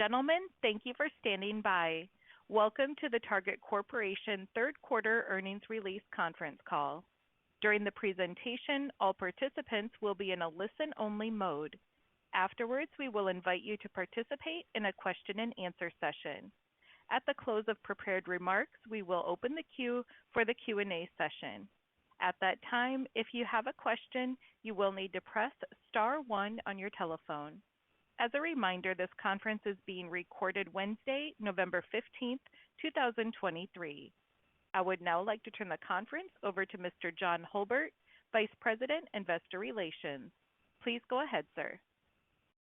Gentlemen, thank you for standing by. Welcome to the Target Corporation third quarter earnings release conference call. During the presentation, all participants will be in a listen-only mode. Afterwards, we will invite you to participate in a question-and-answer session. At the close of prepared remarks, we will open the queue for the Q&A session. At that time, if you have a question, you will need to press star 1 on your telephone. As a reminder, this conference is being recorded Wednesday, November 15th, 2023. I would now like to turn the conference over to Mr. John Hulbert, Vice President, Investor Relations. Please go ahead, sir.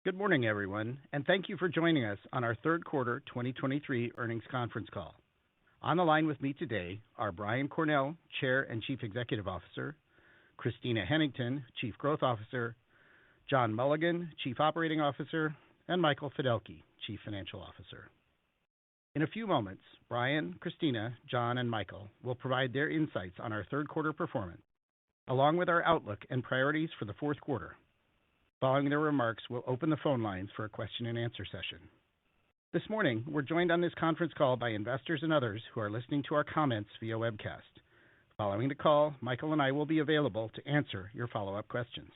Good morning, everyone, and thank you for joining us on our third quarter 2023 earnings conference call. On the line with me today are Brian Cornell, Chair and Chief Executive Officer, Christina Hennington, Chief Growth Officer, John Mulligan, Chief Operating Officer, and Michael Fiddelke, Chief Financial Officer. In a few moments, Brian, Christina, John, and Michael will provide their insights on our third quarter performance, along with our outlook and priorities for the fourth quarter. Following their remarks, we'll open the phone lines for a question-and-answer session. This morning, we're joined on this conference call by investors and others who are listening to our comments via webcast. Following the call, Michael and I will be available to answer your follow-up questions.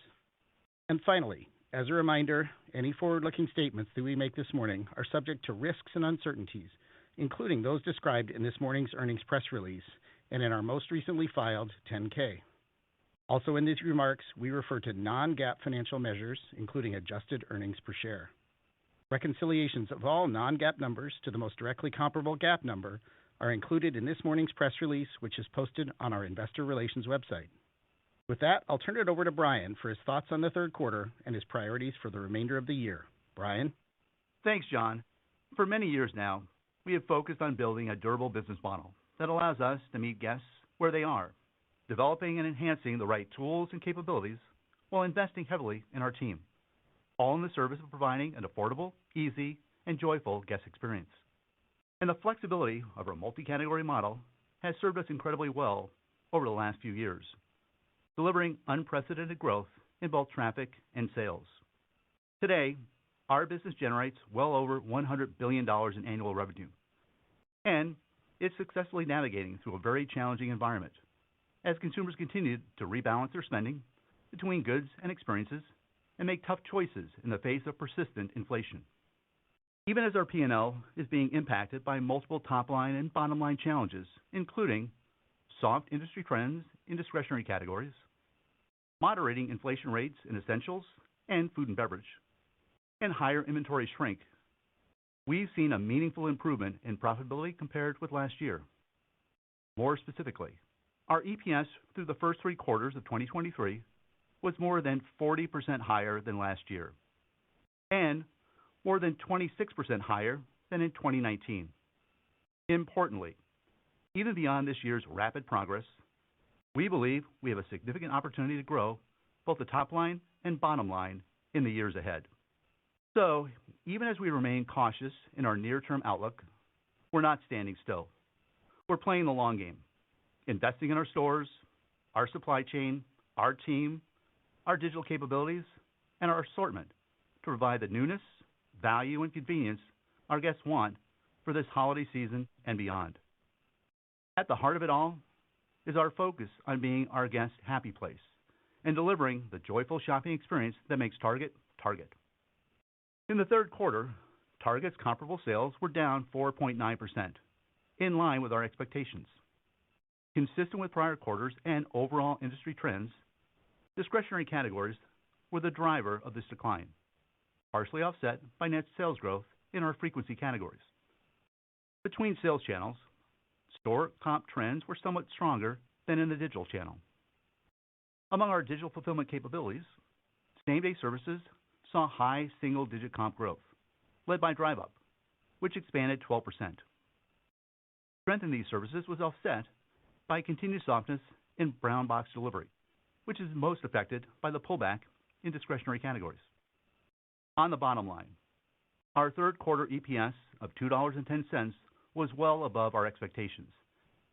And finally, as a reminder, any forward-looking statements that we make this morning are subject to risks and uncertainties, including those described in this morning's earnings press release and in our most recently filed 10-K. Also in these remarks, we refer to non-GAAP financial measures, including adjusted earnings per share. Reconciliations of all non-GAAP numbers to the most directly comparable GAAP number are included in this morning's press release, which is posted on our investor relations website. With that, I'll turn it over to Brian for his thoughts on the third quarter and his priorities for the remainder of the year. Brian? Thanks, John. For many years now, we have focused on building a durable business model that allows us to meet guests where they are, developing and enhancing the right tools and capabilities while investing heavily in our team, all in the service of providing an affordable, easy, and joyful guest experience. And the flexibility of our multi-category model has served us incredibly well over the last few years, delivering unprecedented growth in both traffic and sales. Today, our business generates well over $100 billion in annual revenue, and it's successfully navigating through a very challenging environment as consumers continue to rebalance their spending between goods and experiences and make tough choices in the face of persistent inflation. Even as our P&L is being impacted by multiple top-line and bottom-line challenges, including soft industry trends in discretionary categories, moderating inflation rates in essentials and food and beverage, and higher inventory shrink, we've seen a meaningful improvement in profitability compared with last year. More specifically, our EPS through the first 3 quarters of 2023 was more than 40% higher than last year, and more than 26% higher than in 2019. Importantly, even beyond this year's rapid progress, we believe we have a significant opportunity to grow both the top line and bottom line in the years ahead. So, even as we remain cautious in our near-term outlook, we're not standing still. We're playing the long game, investing in our stores, our supply chain, our team, our digital capabilities, and our assortment to provide the newness, value, and convenience our guests want for this holiday season and beyond. At the heart of it all is our focus on being our guests' happy place and delivering the joyful shopping experience that makes Target, Target. In the third quarter, Target's comparable sales were down 4.9%, in line with our expectations. Consistent with prior quarters and overall industry trends, discretionary categories were the driver of this decline, partially offset by net sales growth in our frequency categories. Between sales channels, store comp trends were somewhat stronger than in the digital channel. Among our digital fulfillment capabilities, same-day services saw high single-digit comp growth, led by Drive Up, which expanded 12%. Strength in these services was offset by continued softness in brown box delivery, which is most affected by the pullback in discretionary categories. On the bottom line, our third quarter EPS of $2.10 was well above our expectations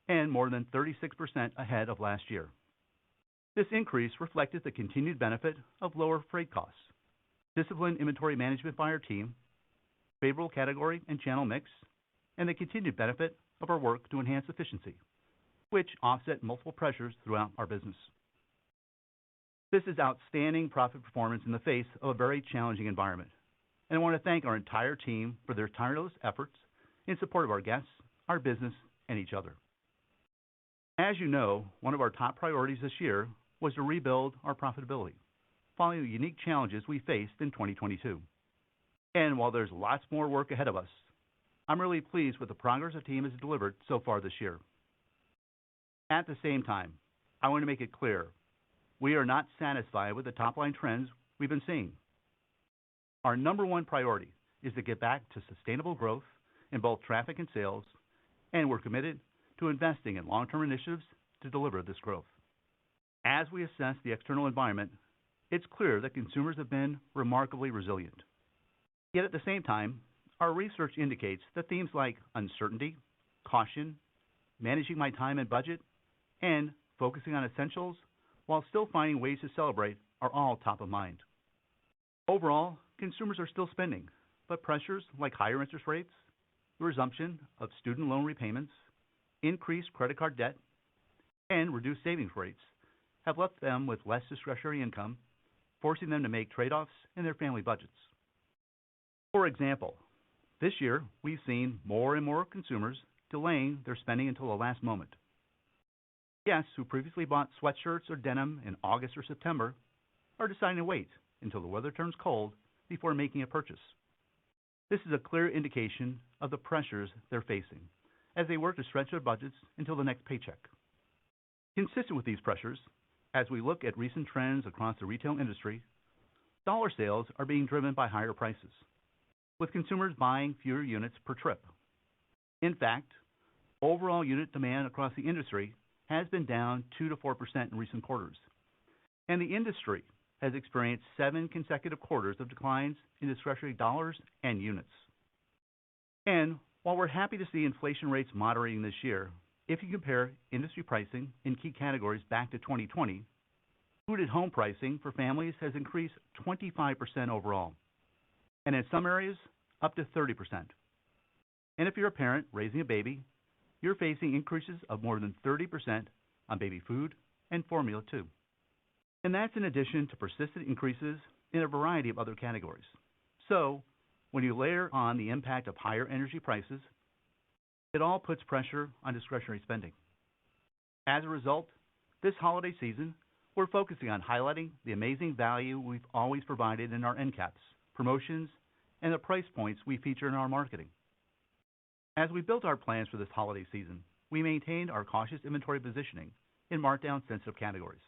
and more than 36% ahead of last year. This increase reflected the continued benefit of lower freight costs, disciplined inventory management by our team, favorable category and channel mix, and the continued benefit of our work to enhance efficiency, which offset multiple pressures throughout our business. This is outstanding profit performance in the face of a very challenging environment, and I want to thank our entire team for their tireless efforts in support of our guests, our business, and each other. As you know, one of our top priorities this year was to rebuild our profitability, following the unique challenges we faced in 2022. And while there's lots more work ahead of us, I'm really pleased with the progress the team has delivered so far this year. At the same time, I want to make it clear, we are not satisfied with the top-line trends we've been seeing. Our number one priority is to get back to sustainable growth in both traffic and sales, and we're committed to investing in long-term initiatives to deliver this growth. As we assess the external environment, it's clear that consumers have been remarkably resilient. Yet at the same time, our research indicates that themes like uncertainty, caution, managing my time and budget, and focusing on essentials while still finding ways to celebrate are all top of mind. Overall, consumers are still spending, but pressures like higher interest rates, the resumption of student loan repayments, increased credit card debt, and reduced savings rates have left them with less discretionary income, forcing them to make trade-offs in their family budgets. For example, this year we've seen more and more consumers delaying their spending until the last moment. Guests who previously bought sweatshirts or denim in August or September are deciding to wait until the weather turns cold before making a purchase. This is a clear indication of the pressures they're facing as they work to stretch their budgets until the next paycheck. Consistent with these pressures, as we look at recent trends across the retail industry, dollar sales are being driven by higher prices, with consumers buying fewer units per trip. In fact, overall unit demand across the industry has been down 2 to 4% in recent quarters, and the industry has experienced 7 consecutive quarters of declines in discretionary dollars and units. And while we're happy to see inflation rates moderating this year, if you compare industry pricing in key categories back to 2020, food at home pricing for families has increased 25% overall, and in some areas, up to 30%. And if you're a parent raising a baby, you're facing increases of more than 30% on baby food and formula too. And that's in addition to persistent increases in a variety of other categories. So when you layer on the impact of higher energy prices, it all puts pressure on discretionary spending. As a result, this holiday season, we're focusing on highlighting the amazing value we've always provided in our end caps, promotions, and the price points we feature in our marketing. As we built our plans for this holiday season, we maintained our cautious inventory positioning in markdown-sensitive categories.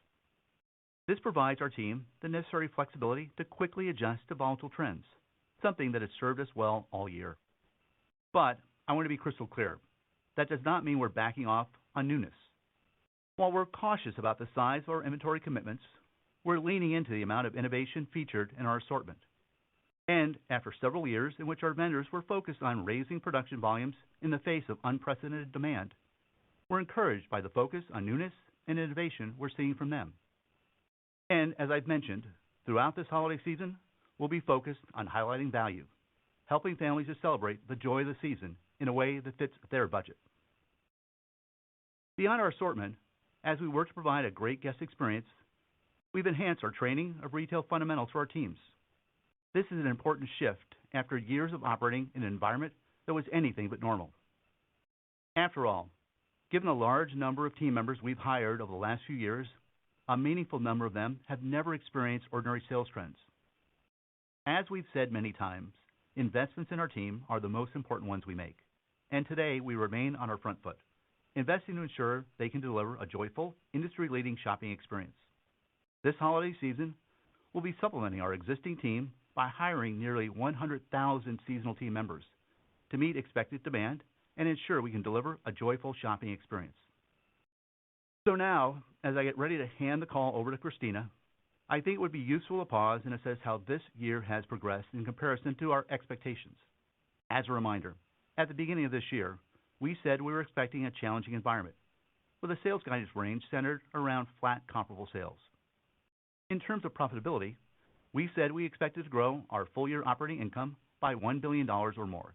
This provides our team the necessary flexibility to quickly adjust to volatile trends, something that has served us well all year. But I want to be crystal clear. That does not mean we're backing off on newness. While we're cautious about the size of our inventory commitments, we're leaning into the amount of innovation featured in our assortment. And after several years in which our vendors were focused on raising production volumes in the face of unprecedented demand, we're encouraged by the focus on newness and innovation we're seeing from them. And as I've mentioned, throughout this holiday season, we'll be focused on highlighting value, helping families to celebrate the joy of the season in a way that fits their budget. Beyond our assortment, as we work to provide a great guest experience, we've enhanced our training of retail fundamentals for our teams. This is an important shift after years of operating in an environment that was anything but normal. After all, given the large number of team members we've hired over the last few years, a meaningful number of them have never experienced ordinary sales trends. As we've said many times, investments in our team are the most important ones we make, and today we remain on our front foot, investing to ensure they can deliver a joyful, industry-leading shopping experience. This holiday season, we'll be supplementing our existing team by hiring nearly 100,000 seasonal team members to meet expected demand and ensure we can deliver a joyful shopping experience. So now, as I get ready to hand the call over to Christina, I think it would be useful to pause and assess how this year has progressed in comparison to our expectations. As a reminder, at the beginning of this year, we said we were expecting a challenging environment, with a sales guidance range centered around flat comparable sales. In terms of profitability, we said we expected to grow our full-year operating income by $1 billion or more,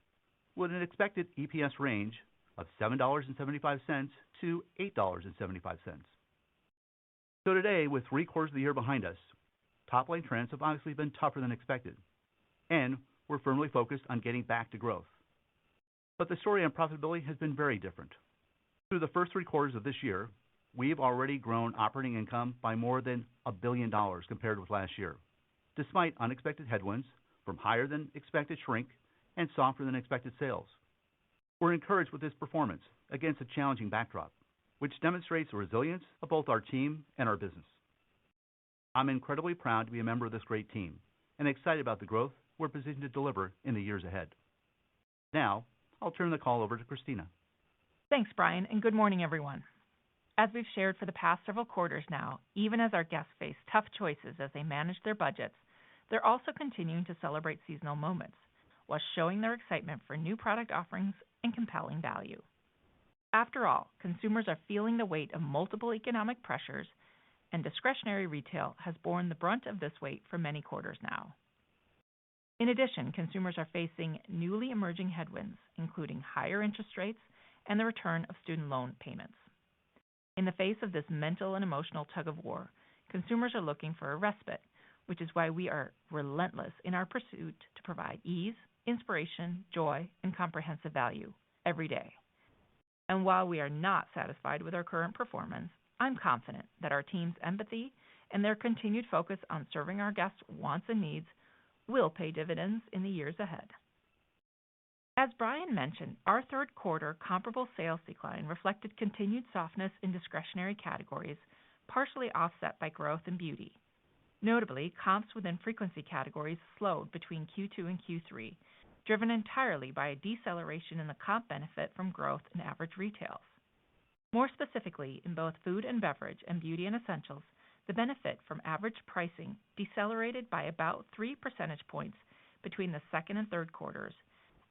with an expected EPS range of $7.75 to $8.75. So today, with 3/4 of the year behind us, top-line trends have obviously been tougher than expected, and we're firmly focused on getting back to growth. But the story on profitability has been very different. Through the first 3/4 of this year, we've already grown operating income by more than $1 billion compared with last year, despite unexpected headwinds from higher than expected shrink and softer than expected sales. We're encouraged with this performance against a challenging backdrop, which demonstrates the resilience of both our team and our business. I'm incredibly proud to be a member of this great team and excited about the growth we're positioned to deliver in the years ahead. Now, I'll turn the call over to Christina. Thanks, Brian, and good morning, everyone. As we've shared for the past several quarters now, even as our guests face tough choices as they manage their budgets, they're also continuing to celebrate seasonal moments while showing their excitement for new product offerings and compelling value. After all, consumers are feeling the weight of multiple economic pressures, and discretionary retail has borne the brunt of this weight for many quarters now. In addition, consumers are facing newly emerging headwinds, including higher interest rates and the return of student loan payments. In the face of this mental and emotional tug-of-war, consumers are looking for a respite, which is why we are relentless in our pursuit to provide ease, inspiration, joy, and comprehensive value every day. And while we are not satisfied with our current performance, I'm confident that our team's empathy and their continued focus on serving our guests' wants and needs will pay dividends in the years ahead. As Brian mentioned, our third quarter comparable sales decline reflected continued softness in discretionary categories, partially offset by growth in beauty. Notably, comps within frequency categories slowed between Q2 and Q3, driven entirely by a deceleration in the comp benefit from growth in average retails. More specifically, in both food and beverage and beauty and essentials, the benefit from average pricing decelerated by about 3 percentage points between the second and third quarters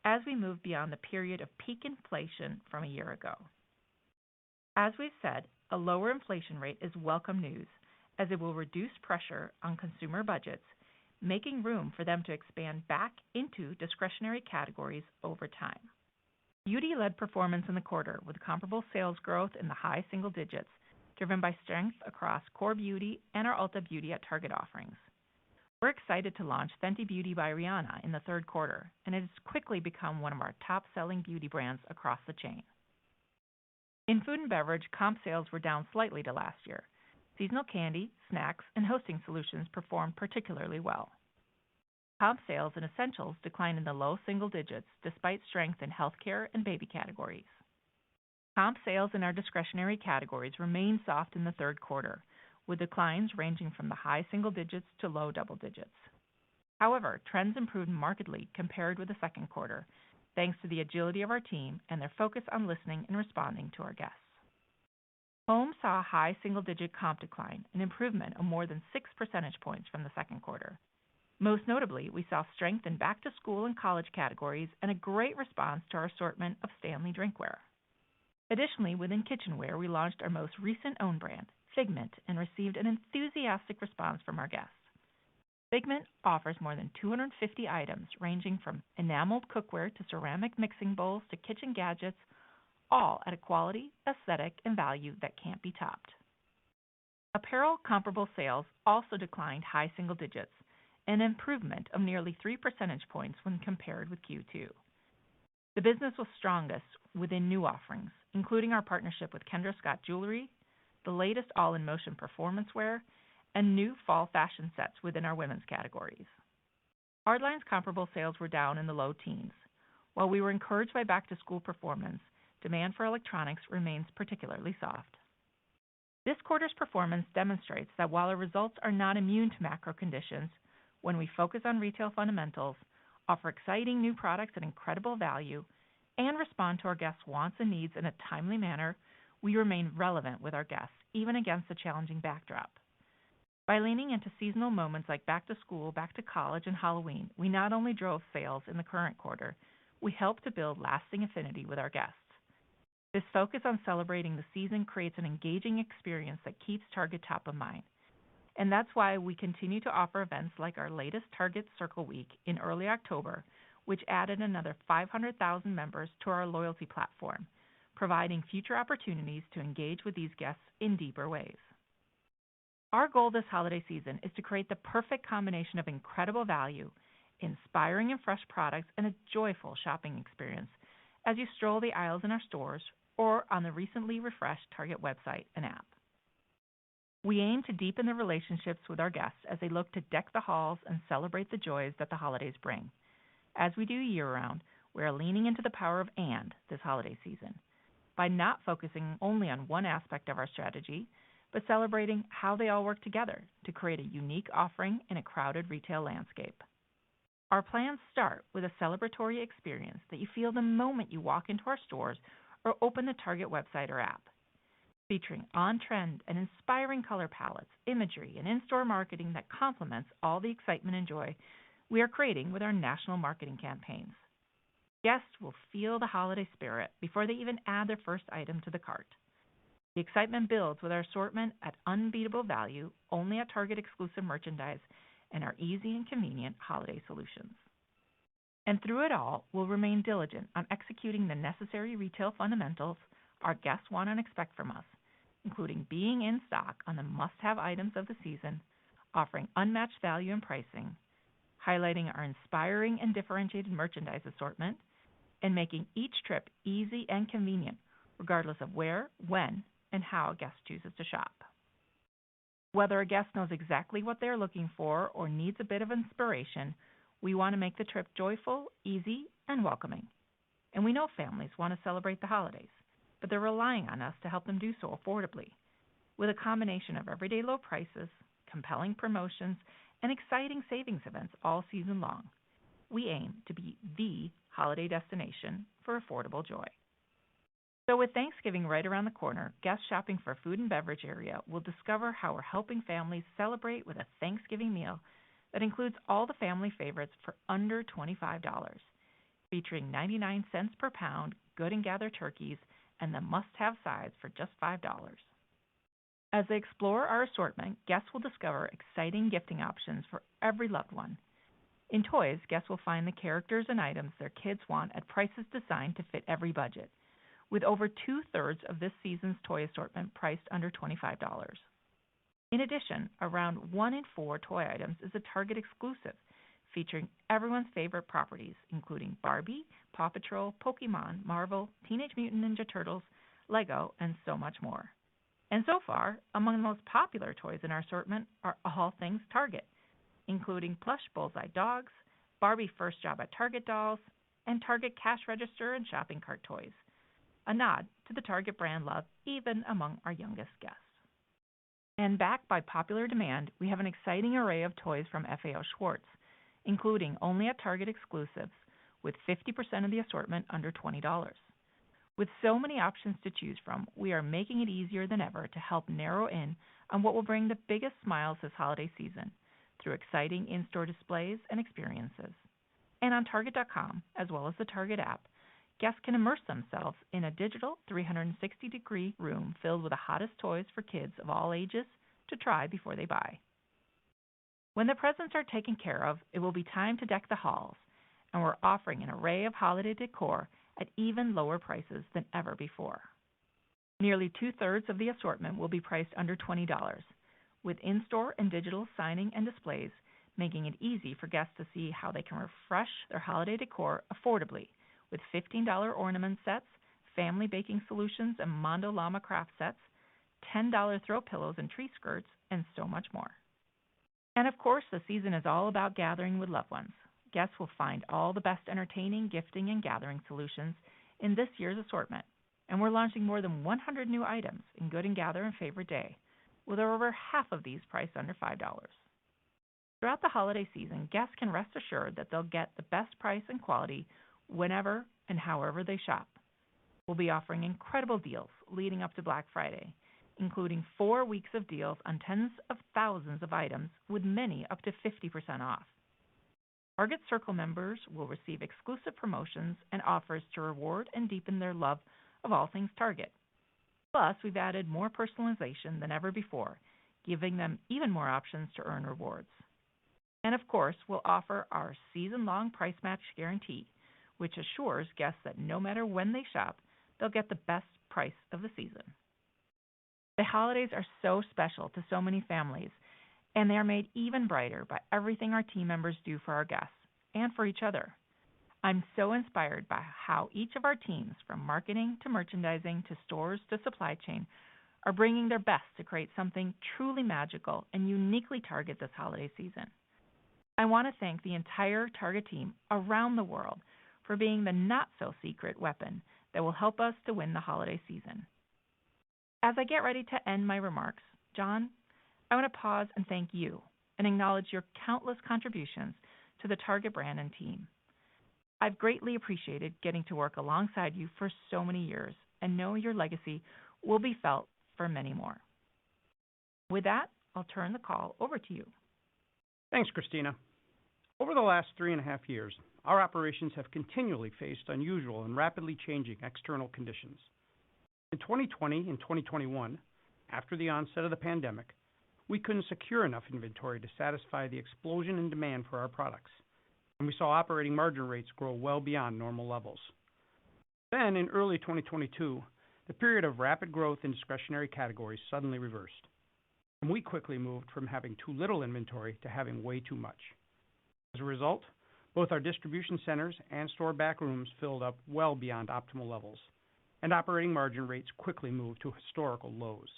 as we move beyond the period of peak inflation from a year ago. As we've said, a lower inflation rate is welcome news, as it will reduce pressure on consumer budgets, making room for them to expand back into discretionary categories over time. Beauty led performance in the quarter with comparable sales growth in the high single digits, driven by strength across core beauty and our Ulta Beauty at Target offerings. We're excited to launch Fenty Beauty by Rihanna in the third quarter, and it has quickly become one of our top-selling beauty brands across the chain. In food and beverage, comp sales were down slightly to last year. Seasonal candy, snacks, and hosting solutions performed particularly well. Comp sales in essentials declined in the low single digits despite strength in healthcare and baby categories. Comp sales in our discretionary categories remained soft in the third quarter, with declines ranging from the high single digits to low double digits. However, trends improved markedly compared with the second quarter, thanks to the agility of our team and their focus on listening and responding to our guests. Home saw a high single-digit comp decline, an improvement of more than 6 percentage points from the second quarter. Most notably, we saw strength in back-to-school and college categories and a great response to our assortment of Stanley drinkware. Additionally, within kitchenware, we launched our most recent own brand, Figment, and received an enthusiastic response from our guests. Figment offers more than 250 items ranging from enameled cookware to ceramic mixing bowls to kitchen gadgets, all at a quality, aesthetic, and value that can't be topped. Apparel comparable sales also declined high single digits, an improvement of nearly 3 percentage points when compared with Q2. The business was strongest within new offerings, including our partnership with Kendra Scott Jewelry, the latest all-in-motion performance wear, and new fall fashion sets within our women's categories. Hardline's comparable sales were down in the low teens. While we were encouraged by back-to-school performance, demand for electronics remains particularly soft. This quarter's performance demonstrates that while our results are not immune to macro conditions, when we focus on retail fundamentals, offer exciting new products at incredible value, and respond to our guests' wants and needs in a timely manner, we remain relevant with our guests, even against a challenging backdrop. By leaning into seasonal moments like back to school, back to college, and Halloween, we not only drove sales in the current quarter, we helped to build lasting affinity with our guests. This focus on celebrating the season creates an engaging experience that keeps Target top of mind. And that's why we continue to offer events like our latest Target Circle Week in early October, which added another 500,000 members to our loyalty platform, providing future opportunities to engage with these guests in deeper ways. Our goal this holiday season is to create the perfect combination of incredible value, inspiring and fresh products, and a joyful shopping experience as you stroll the aisles in our stores or on the recently refreshed Target website and app. We aim to deepen the relationships with our guests as they look to deck the halls and celebrate the joys that the holidays bring. As we do year-round, we are leaning into the power of "and" this holiday season by not focusing only on one aspect of our strategy, but celebrating how they all work together to create a unique offering in a crowded retail landscape. Our plans start with a celebratory experience that you feel the moment you walk into our stores or open the Target website or app, featuring on-trend and inspiring color palettes, imagery, and in-store marketing that complements all the excitement and joy we are creating with our national marketing campaigns. Guests will feel the holiday spirit before they even add their first item to the cart. The excitement builds with our assortment at unbeatable value, only at Target exclusive merchandise, and our easy and convenient holiday solutions. And through it all, we'll remain diligent on executing the necessary retail fundamentals our guests want and expect from us, including being in stock on the must-have items of the season, offering unmatched value and pricing, highlighting our inspiring and differentiated merchandise assortment, and making each trip easy and convenient, regardless of where, when, and how a guest chooses to shop. Whether a guest knows exactly what they're looking for or needs a bit of inspiration, we want to make the trip joyful, easy, and welcoming. And we know families want to celebrate the holidays, but they're relying on us to help them do so affordably. With a combination of everyday low prices, compelling promotions, and exciting savings events all season long, we aim to be the holiday destination for affordable joy. So with Thanksgiving right around the corner, guests shopping for a food and beverage area will discover how we're helping families celebrate with a Thanksgiving meal that includes all the family favorites for under $25, featuring 99 cents per pound Good and Gather turkeys and the must-have sides for just $5. As they explore our assortment, guests will discover exciting gifting options for every loved one. In toys, guests will find the characters and items their kids want at prices designed to fit every budget, with over two-thirds of this season's toy assortment priced under $25. In addition, around 1 in 4 toy items is a Target exclusive, featuring everyone's favorite properties, including Barbie, Paw Patrol, Pokemon, Marvel, Teenage Mutant Ninja Turtles, Lego, and so much more. And so far, among the most popular toys in our assortment are all things Target, including plush Bullseye dogs, Barbie First Job at Target dolls, and Target cash register and shopping cart toys, a nod to the Target brand love even among our youngest guests. And backed by popular demand, we have an exciting array of toys from FAO Schwarz, including only at Target exclusives, with 50% of the assortment under $20. With so many options to choose from, we are making it easier than ever to help narrow in on what will bring the biggest smiles this holiday season through exciting in-store displays and experiences. And on Target.com, as well as the Target app, guests can immerse themselves in a digital 360-degree room filled with the hottest toys for kids of all ages to try before they buy. When the presents are taken care of, it will be time to deck the halls, and we're offering an array of holiday decor at even lower prices than ever before. Nearly two-thirds of the assortment will be priced under $20, with in-store and digital signing and displays making it easy for guests to see how they can refresh their holiday decor affordably with $15 ornament sets, family baking solutions and Mondo Llama craft sets, $10 throw pillows and tree skirts, and so much more. And of course, the season is all about gathering with loved ones. Guests will find all the best entertaining, gifting, and gathering solutions in this year's assortment, and we're launching more than 100 new items in Good and Gather and Favorite Day, with over half of these priced under $5. Throughout the holiday season, guests can rest assured that they'll get the best price and quality whenever and however they shop. We'll be offering incredible deals leading up to Black Friday, including 4 weeks of deals on tens of thousands of items, with many up to 50% off. Target Circle members will receive exclusive promotions and offers to reward and deepen their love of all things Target. Plus, we've added more personalization than ever before, giving them even more options to earn rewards. And of course, we'll offer our season-long price match guarantee, which assures guests that no matter when they shop, they'll get the best price of the season. The holidays are so special to so many families, and they are made even brighter by everything our team members do for our guests and for each other. I'm so inspired by how each of our teams, from marketing to merchandising to stores to supply chain, are bringing their best to create something truly magical and uniquely Target this holiday season. I want to thank the entire Target team around the world for being the not-so-secret weapon that will help us to win the holiday season. As I get ready to end my remarks, John, I want to pause and thank you and acknowledge your countless contributions to the Target brand and team. I've greatly appreciated getting to work alongside you for so many years and know your legacy will be felt for many more. With that, I'll turn the call over to you. Thanks, Christina. Over the last 3.5 years, our operations have continually faced unusual and rapidly changing external conditions. In 2020 and 2021, after the onset of the pandemic, we couldn't secure enough inventory to satisfy the explosion in demand for our products, and we saw operating margin rates grow well beyond normal levels. Then, in early 2022, the period of rapid growth in discretionary categories suddenly reversed, and we quickly moved from having too little inventory to having way too much. As a result, both our distribution centers and store back rooms filled up well beyond optimal levels, and operating margin rates quickly moved to historical lows.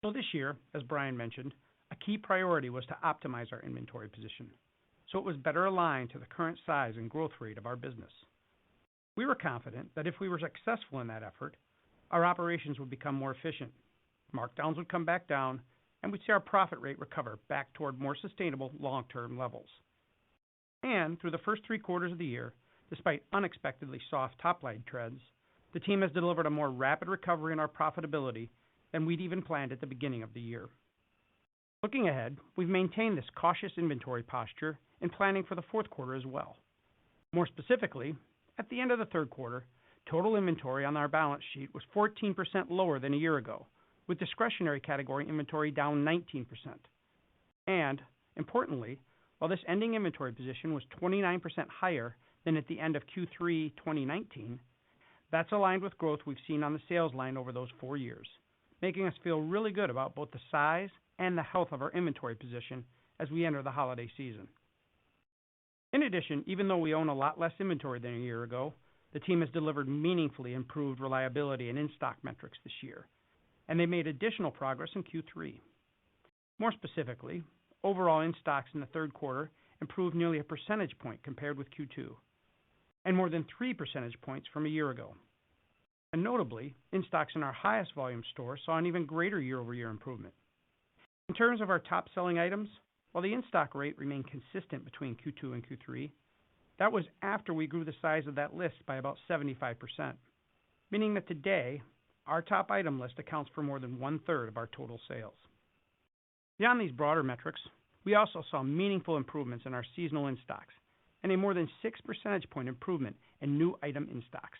So this year, as Brian mentioned, a key priority was to optimize our inventory position, so it was better aligned to the current size and growth rate of our business. We were confident that if we were successful in that effort, our operations would become more efficient, markdowns would come back down, and we'd see our profit rate recover back toward more sustainable long-term levels. And through the first 3 quarters of the year, despite unexpectedly soft top-line trends, the team has delivered a more rapid recovery in our profitability than we'd even planned at the beginning of the year. Looking ahead, we've maintained this cautious inventory posture in planning for the fourth quarter as well. More specifically, at the end of the third quarter, total inventory on our balance sheet was 14% lower than a year ago, with discretionary category inventory down 19%. And, importantly, while this ending inventory position was 29% higher than at the end of Q3 2019, that's aligned with growth we've seen on the sales line over those 4 years, making us feel really good about both the size and the health of our inventory position as we enter the holiday season. In addition, even though we own a lot less inventory than a year ago, the team has delivered meaningfully improved reliability and in-stock metrics this year, and they made additional progress in Q3. More specifically, overall in-stocks in the third quarter improved nearly a percentage point compared with Q2, and more than 3 percentage points from a year ago. And notably, in-stocks in our highest volume stores saw an even greater year-over-year improvement. In terms of our top-selling items, while the in-stock rate remained consistent between Q2 and Q3, that was after we grew the size of that list by about 75%, meaning that today, our top item list accounts for more than 1/3 of our total sales. Beyond these broader metrics, we also saw meaningful improvements in our seasonal in-stocks and a more than 6 percentage point improvement in new item in-stocks.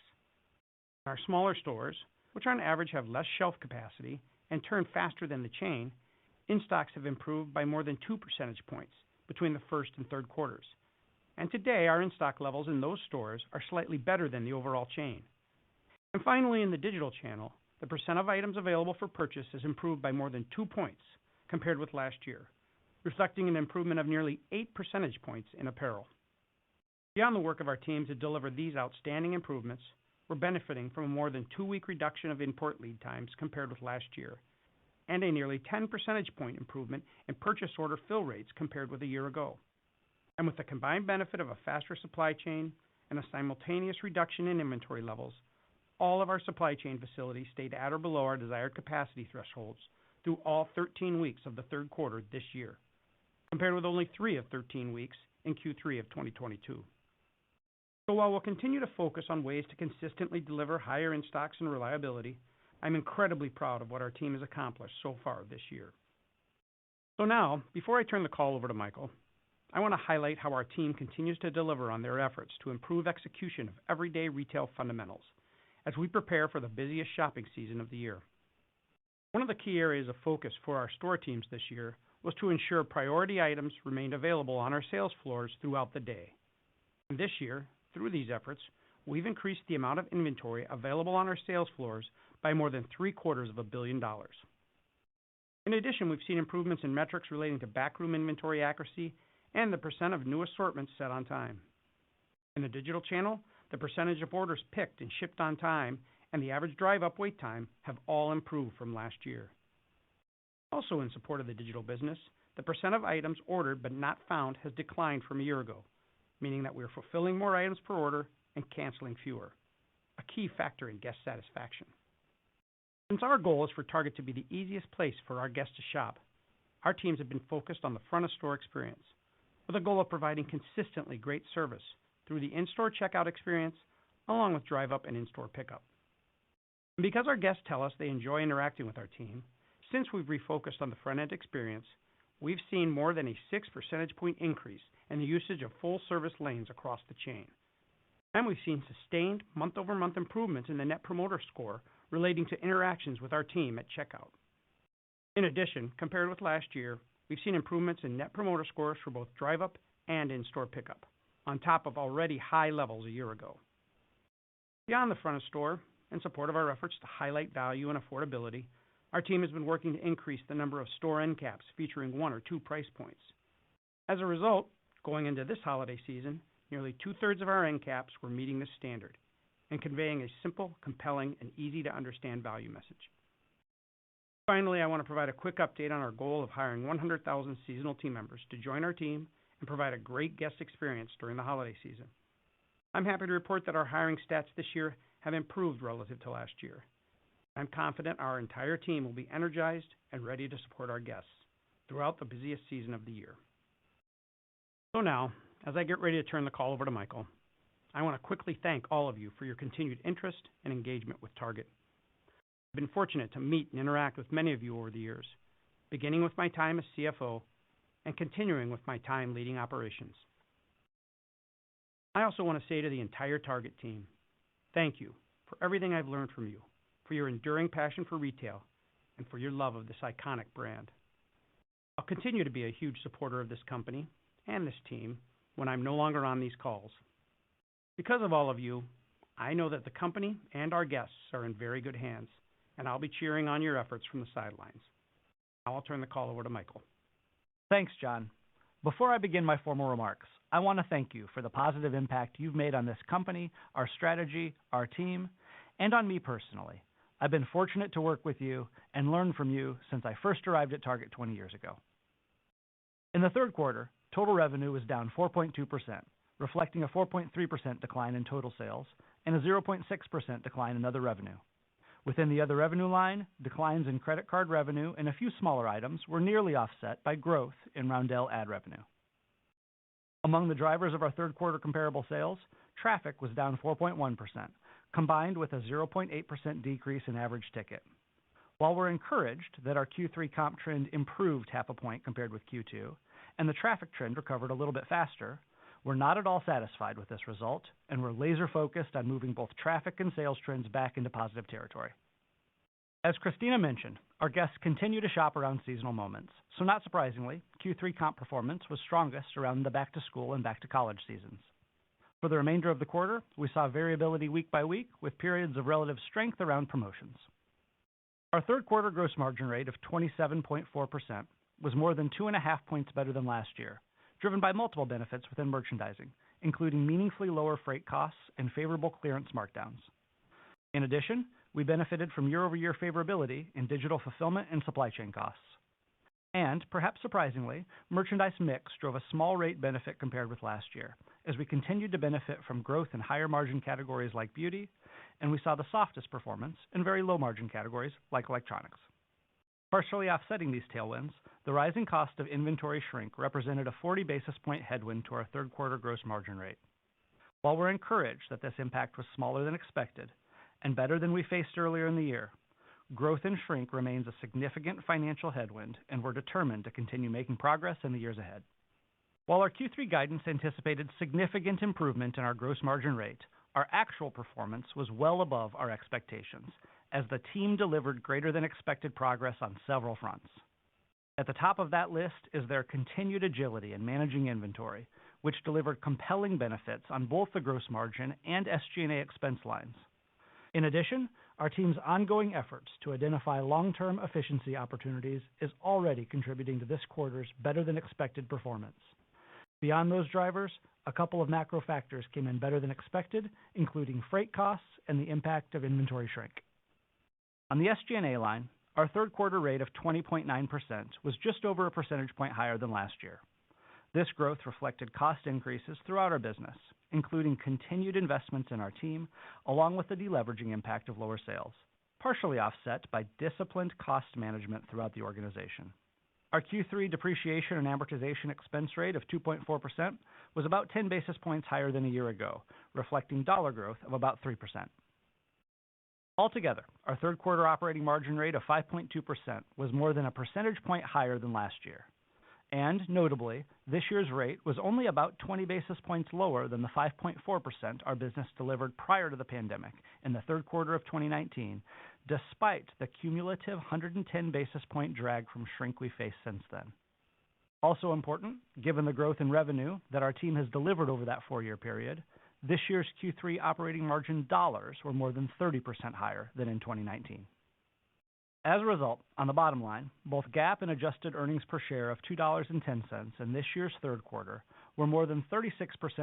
In our smaller stores, which on average have less shelf capacity and turn faster than the chain, in-stocks have improved by more than 2 percentage points between the first and third quarters. And today, our in-stock levels in those stores are slightly better than the overall chain. And finally, in the digital channel, the percent of items available for purchase has improved by more than 2 points compared with last year, reflecting an improvement of nearly 8 percentage points in apparel. Beyond the work of our team to deliver these outstanding improvements, we're benefiting from a more than 2-week reduction of import lead times compared with last year, and a nearly 10 percentage point improvement in purchase order fill rates compared with a year ago. And with the combined benefit of a faster supply chain and a simultaneous reduction in inventory levels, all of our supply chain facilities stayed at or below our desired capacity thresholds through all 13 weeks of the third quarter this year, compared with only 3 of 13 weeks in Q3 of 2022. So while we'll continue to focus on ways to consistently deliver higher in-stocks and reliability, I'm incredibly proud of what our team has accomplished so far this year. So now, before I turn the call over to Michael, I want to highlight how our team continues to deliver on their efforts to improve execution of everyday retail fundamentals as we prepare for the busiest shopping season of the year. One of the key areas of focus for our store teams this year was to ensure priority items remained available on our sales floors throughout the day. And this year, through these efforts, we've increased the amount of inventory available on our sales floors by more than $750 million. In addition, we've seen improvements in metrics relating to backroom inventory accuracy and the percent of new assortments set on time. In the digital channel, the percentage of orders picked and shipped on time and the average drive-up wait time have all improved from last year. Also in support of the digital business, the percent of items ordered but not found has declined from a year ago, meaning that we are fulfilling more items per order and canceling fewer, a key factor in guest satisfaction. Since our goal is for Target to be the easiest place for our guests to shop, our teams have been focused on the front-of-store experience with a goal of providing consistently great service through the in-store checkout experience along with drive-up and in-store pickup. And because our guests tell us they enjoy interacting with our team, since we've refocused on the front-end experience, we've seen more than a 6 percentage point increase in the usage of full-service lanes across the chain. And we've seen sustained month-over-month improvements in the Net Promoter Score relating to interactions with our team at checkout. In addition, compared with last year, we've seen improvements in Net Promoter Scores for both drive-up and in-store pickup, on top of already high levels a year ago. Beyond the front of store, in support of our efforts to highlight value and affordability, our team has been working to increase the number of store end caps featuring 1 or 2 price points. As a result, going into this holiday season, nearly 2/3 of our end caps were meeting this standard and conveying a simple, compelling, and easy-to-understand value message. Finally, I want to provide a quick update on our goal of hiring 100,000 seasonal team members to join our team and provide a great guest experience during the holiday season. I'm happy to report that our hiring stats this year have improved relative to last year. I'm confident our entire team will be energized and ready to support our guests throughout the busiest season of the year. So now, as I get ready to turn the call over to Michael, I want to quickly thank all of you for your continued interest and engagement with Target. I've been fortunate to meet and interact with many of you over the years, beginning with my time as CFO and continuing with my time leading operations. I also want to say to the entire Target team, thank you for everything I've learned from you, for your enduring passion for retail, and for your love of this iconic brand. I'll continue to be a huge supporter of this company and this team when I'm no longer on these calls. Because of all of you, I know that the company and our guests are in very good hands, and I'll be cheering on your efforts from the sidelines. Now I'll turn the call over to Michael. Thanks, John. Before I begin my formal remarks, I want to thank you for the positive impact you've made on this company, our strategy, our team, and on me personally. I've been fortunate to work with you and learn from you since I first arrived at Target 20 years ago. In the third quarter, total revenue was down 4.2%, reflecting a 4.3% decline in total sales and a 0.6% decline in other revenue. Within the other revenue line, declines in credit card revenue and a few smaller items were nearly offset by growth in Roundel ad revenue. Among the drivers of our third quarter comparable sales, traffic was down 4.1%, combined with a 0.8% decrease in average ticket. While we're encouraged that our Q3 comp trend improved 0.5 point compared with Q2, and the traffic trend recovered a little bit faster, we're not at all satisfied with this result, and we're laser focused on moving both traffic and sales trends back into positive territory. As Christina mentioned, our guests continue to shop around seasonal moments, so not surprisingly, Q3 comp performance was strongest around the back to school and back to college seasons. For the remainder of the quarter, we saw variability week by week with periods of relative strength around promotions. Our third quarter gross margin rate of 27.4% was more than 2.5 points better than last year, driven by multiple benefits within merchandising, including meaningfully lower freight costs and favorable clearance markdowns. In addition, we benefited from year-over-year favorability in digital fulfillment and supply chain costs. And, perhaps surprisingly, merchandise mix drove a small rate benefit compared with last year, as we continued to benefit from growth in higher margin categories like beauty, and we saw the softest performance in very low margin categories like electronics. Partially offsetting these tailwinds, the rising cost of inventory shrink represented a 40 basis point headwind to our third quarter gross margin rate. While we're encouraged that this impact was smaller than expected and better than we faced earlier in the year, growth in shrink remains a significant financial headwind, and we're determined to continue making progress in the years ahead. While our Q3 guidance anticipated significant improvement in our gross margin rate, our actual performance was well above our expectations, as the team delivered greater than expected progress on several fronts. At the top of that list is their continued agility in managing inventory, which delivered compelling benefits on both the gross margin and SG&A expense lines. In addition, our team's ongoing efforts to identify long-term efficiency opportunities is already contributing to this quarter's better-than-expected performance. Beyond those drivers, a couple of macro factors came in better than expected, including freight costs and the impact of inventory shrink. On the SG&A line, our third quarter rate of 20.9% was just over a percentage point higher than last year. This growth reflected cost increases throughout our business, including continued investments in our team, along with the deleveraging impact of lower sales, partially offset by disciplined cost management throughout the organization. Our Q3 depreciation and amortization expense rate of 2.4% was about 10 basis points higher than a year ago, reflecting dollar growth of about 3%. Altogether, our third quarter operating margin rate of 5.2% was more than a percentage point higher than last year. And notably, this year's rate was only about 20 basis points lower than the 5.4% our business delivered prior to the pandemic in the third quarter of 2019, despite the cumulative 110 basis point drag from shrink we faced since then. Also important, given the growth in revenue that our team has delivered over that 4-year period, this year's Q3 operating margin dollars were more than 30% higher than in 2019. As a result, on the bottom line, both GAAP and adjusted earnings per share of $2.10 in this year's third quarter were more than 36%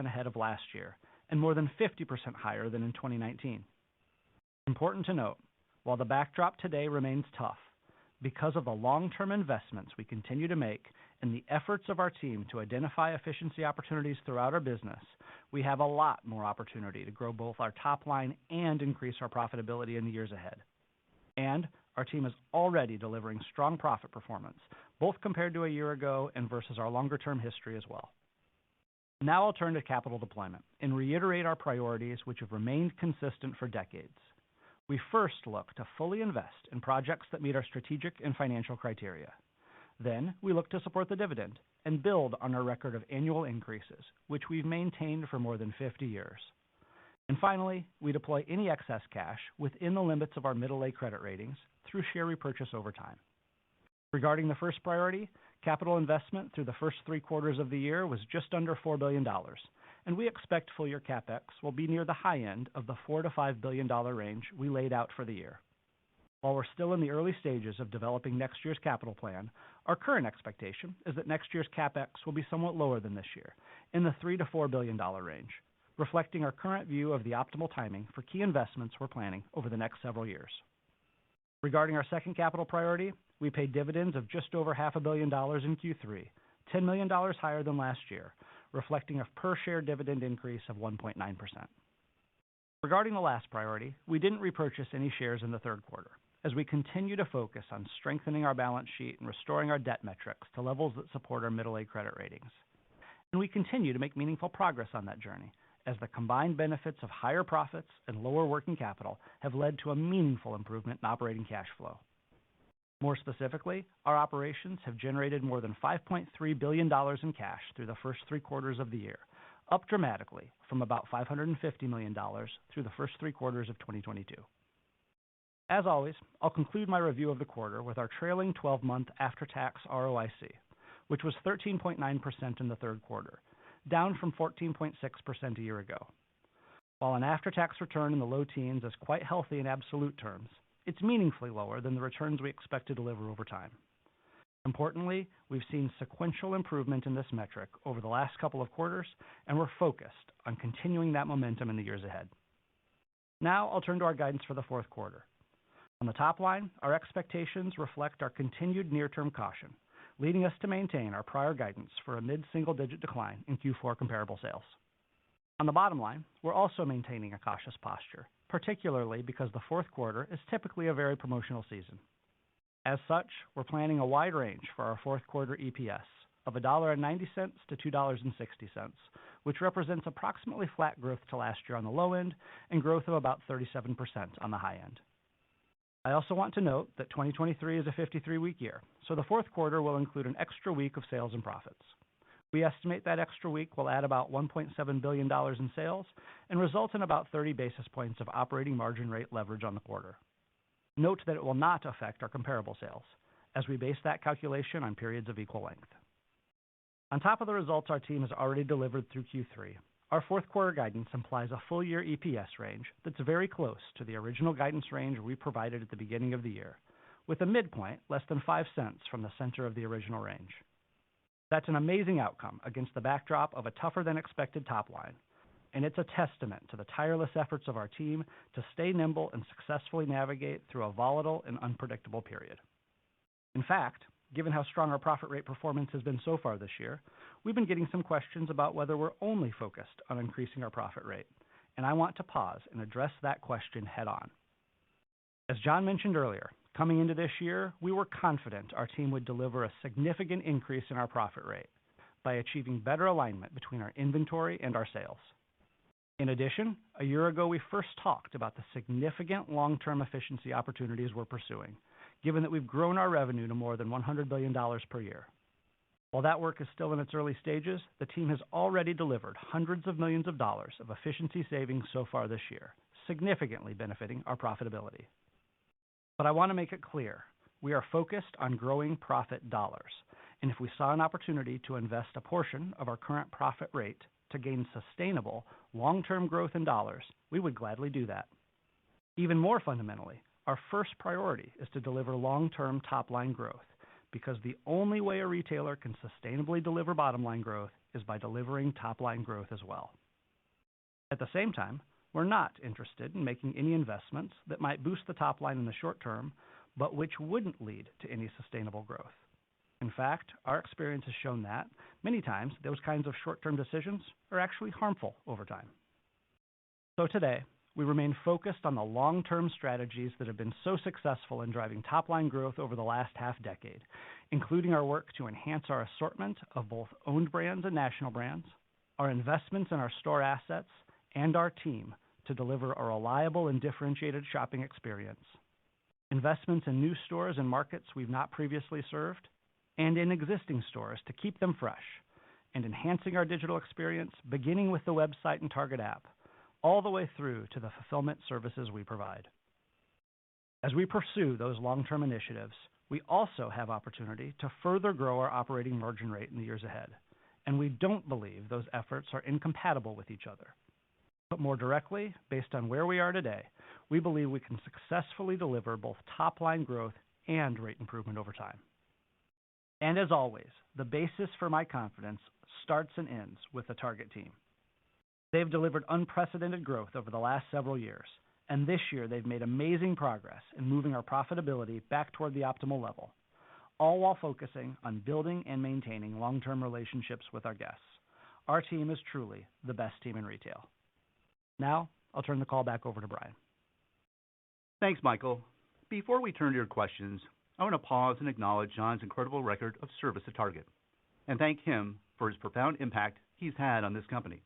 ahead of last year and more than 50% higher than in 2019. Important to note, while the backdrop today remains tough, because of the long-term investments we continue to make and the efforts of our team to identify efficiency opportunities throughout our business, we have a lot more opportunity to grow both our top line and increase our profitability in the years ahead. And our team is already delivering strong profit performance, both compared to a year ago and versus our longer-term history as well. Now I'll turn to capital deployment and reiterate our priorities, which have remained consistent for decades. We first look to fully invest in projects that meet our strategic and financial criteria. Then we look to support the dividend and build on our record of annual increases, which we've maintained for more than 50 years. And finally, we deploy any excess cash within the limits of our middle-A credit ratings through share repurchase over time. Regarding the first priority, capital investment through the first 3 quarters of the year was just under $4 billion, and we expect full-year CapEx will be near the high end of the $4 to $5 billion range we laid out for the year. While we're still in the early stages of developing next year's capital plan, our current expectation is that next year's CapEx will be somewhat lower than this year, in the $3 to $4 billion range, reflecting our current view of the optimal timing for key investments we're planning over the next several years. Regarding our second capital priority, we paid dividends of just over $500 million in Q3, $10 million higher than last year, reflecting a per-share dividend increase of 1.9%. Regarding the last priority, we didn't repurchase any shares in the third quarter, as we continue to focus on strengthening our balance sheet and restoring our debt metrics to levels that support our middle-A credit ratings. And we continue to make meaningful progress on that journey, as the combined benefits of higher profits and lower working capital have led to a meaningful improvement in operating cash flow. More specifically, our operations have generated more than $5.3 billion in cash through the first 3 quarters of the year, up dramatically from about $550 million through the first 3 quarters of 2022. As always, I'll conclude my review of the quarter with our trailing 12-month after-tax ROIC, which was 13.9% in the third quarter, down from 14.6% a year ago. While an after-tax return in the low teens is quite healthy in absolute terms, it's meaningfully lower than the returns we expect to deliver over time. Importantly, we've seen sequential improvement in this metric over the last couple of quarters, and we're focused on continuing that momentum in the years ahead. Now I'll turn to our guidance for the fourth quarter. On the top line, our expectations reflect our continued near-term caution, leading us to maintain our prior guidance for a mid-single-digit decline in Q4 comparable sales. On the bottom line, we're also maintaining a cautious posture, particularly because the fourth quarter is typically a very promotional season. As such, we're planning a wide range for our fourth quarter EPS of $1.90 to $2.60, which represents approximately flat growth to last year on the low end and growth of about 37% on the high end. I also want to note that 2023 is a 53-week year, so the fourth quarter will include an extra week of sales and profits. We estimate that extra week will add about $1.7 billion in sales and result in about 30 basis points of operating margin rate leverage on the quarter. Note that it will not affect our comparable sales, as we base that calculation on periods of equal length. On top of the results our team has already delivered through Q3, our fourth quarter guidance implies a full-year EPS range that's very close to the original guidance range we provided at the beginning of the year, with a midpoint less than 5 cents from the center of the original range. That's an amazing outcome against the backdrop of a tougher-than-expected top line, and it's a testament to the tireless efforts of our team to stay nimble and successfully navigate through a volatile and unpredictable period. In fact, given how strong our profit rate performance has been so far this year, we've been getting some questions about whether we're only focused on increasing our profit rate, and I want to pause and address that question head on. As John mentioned earlier, coming into this year, we were confident our team would deliver a significant increase in our profit rate by achieving better alignment between our inventory and our sales. In addition, a year ago we first talked about the significant long-term efficiency opportunities we're pursuing, given that we've grown our revenue to more than $100 billion per year. While that work is still in its early stages, the team has already delivered hundreds of millions of dollars of efficiency savings so far this year, significantly benefiting our profitability. But I want to make it clear, we are focused on growing profit dollars, and if we saw an opportunity to invest a portion of our current profit rate to gain sustainable, long-term growth in dollars, we would gladly do that. Even more fundamentally, our first priority is to deliver long-term top-line growth, because the only way a retailer can sustainably deliver bottom-line growth is by delivering top-line growth as well. At the same time, we're not interested in making any investments that might boost the top line in the short term, but which wouldn't lead to any sustainable growth. In fact, our experience has shown that many times those kinds of short-term decisions are actually harmful over time. So today, we remain focused on the long-term strategies that have been so successful in driving top-line growth over the last half-decade, including our work to enhance our assortment of both owned brands and national brands, our investments in our store assets, and our team to deliver a reliable and differentiated shopping experience, investments in new stores and markets we've not previously served, and in existing stores to keep them fresh, and enhancing our digital experience, beginning with the website and Target app, all the way through to the fulfillment services we provide. As we pursue those long-term initiatives, we also have opportunity to further grow our operating margin rate in the years ahead, and we don't believe those efforts are incompatible with each other. But more directly, based on where we are today, we believe we can successfully deliver both top-line growth and rate improvement over time. And as always, the basis for my confidence starts and ends with the Target team. They've delivered unprecedented growth over the last several years, and this year they've made amazing progress in moving our profitability back toward the optimal level, all while focusing on building and maintaining long-term relationships with our guests. Our team is truly the best team in retail. Now, I'll turn the call back over to Brian. Thanks, Michael. Before we turn to your questions, I want to pause and acknowledge John's incredible record of service at Target and thank him for his profound impact he's had on this company.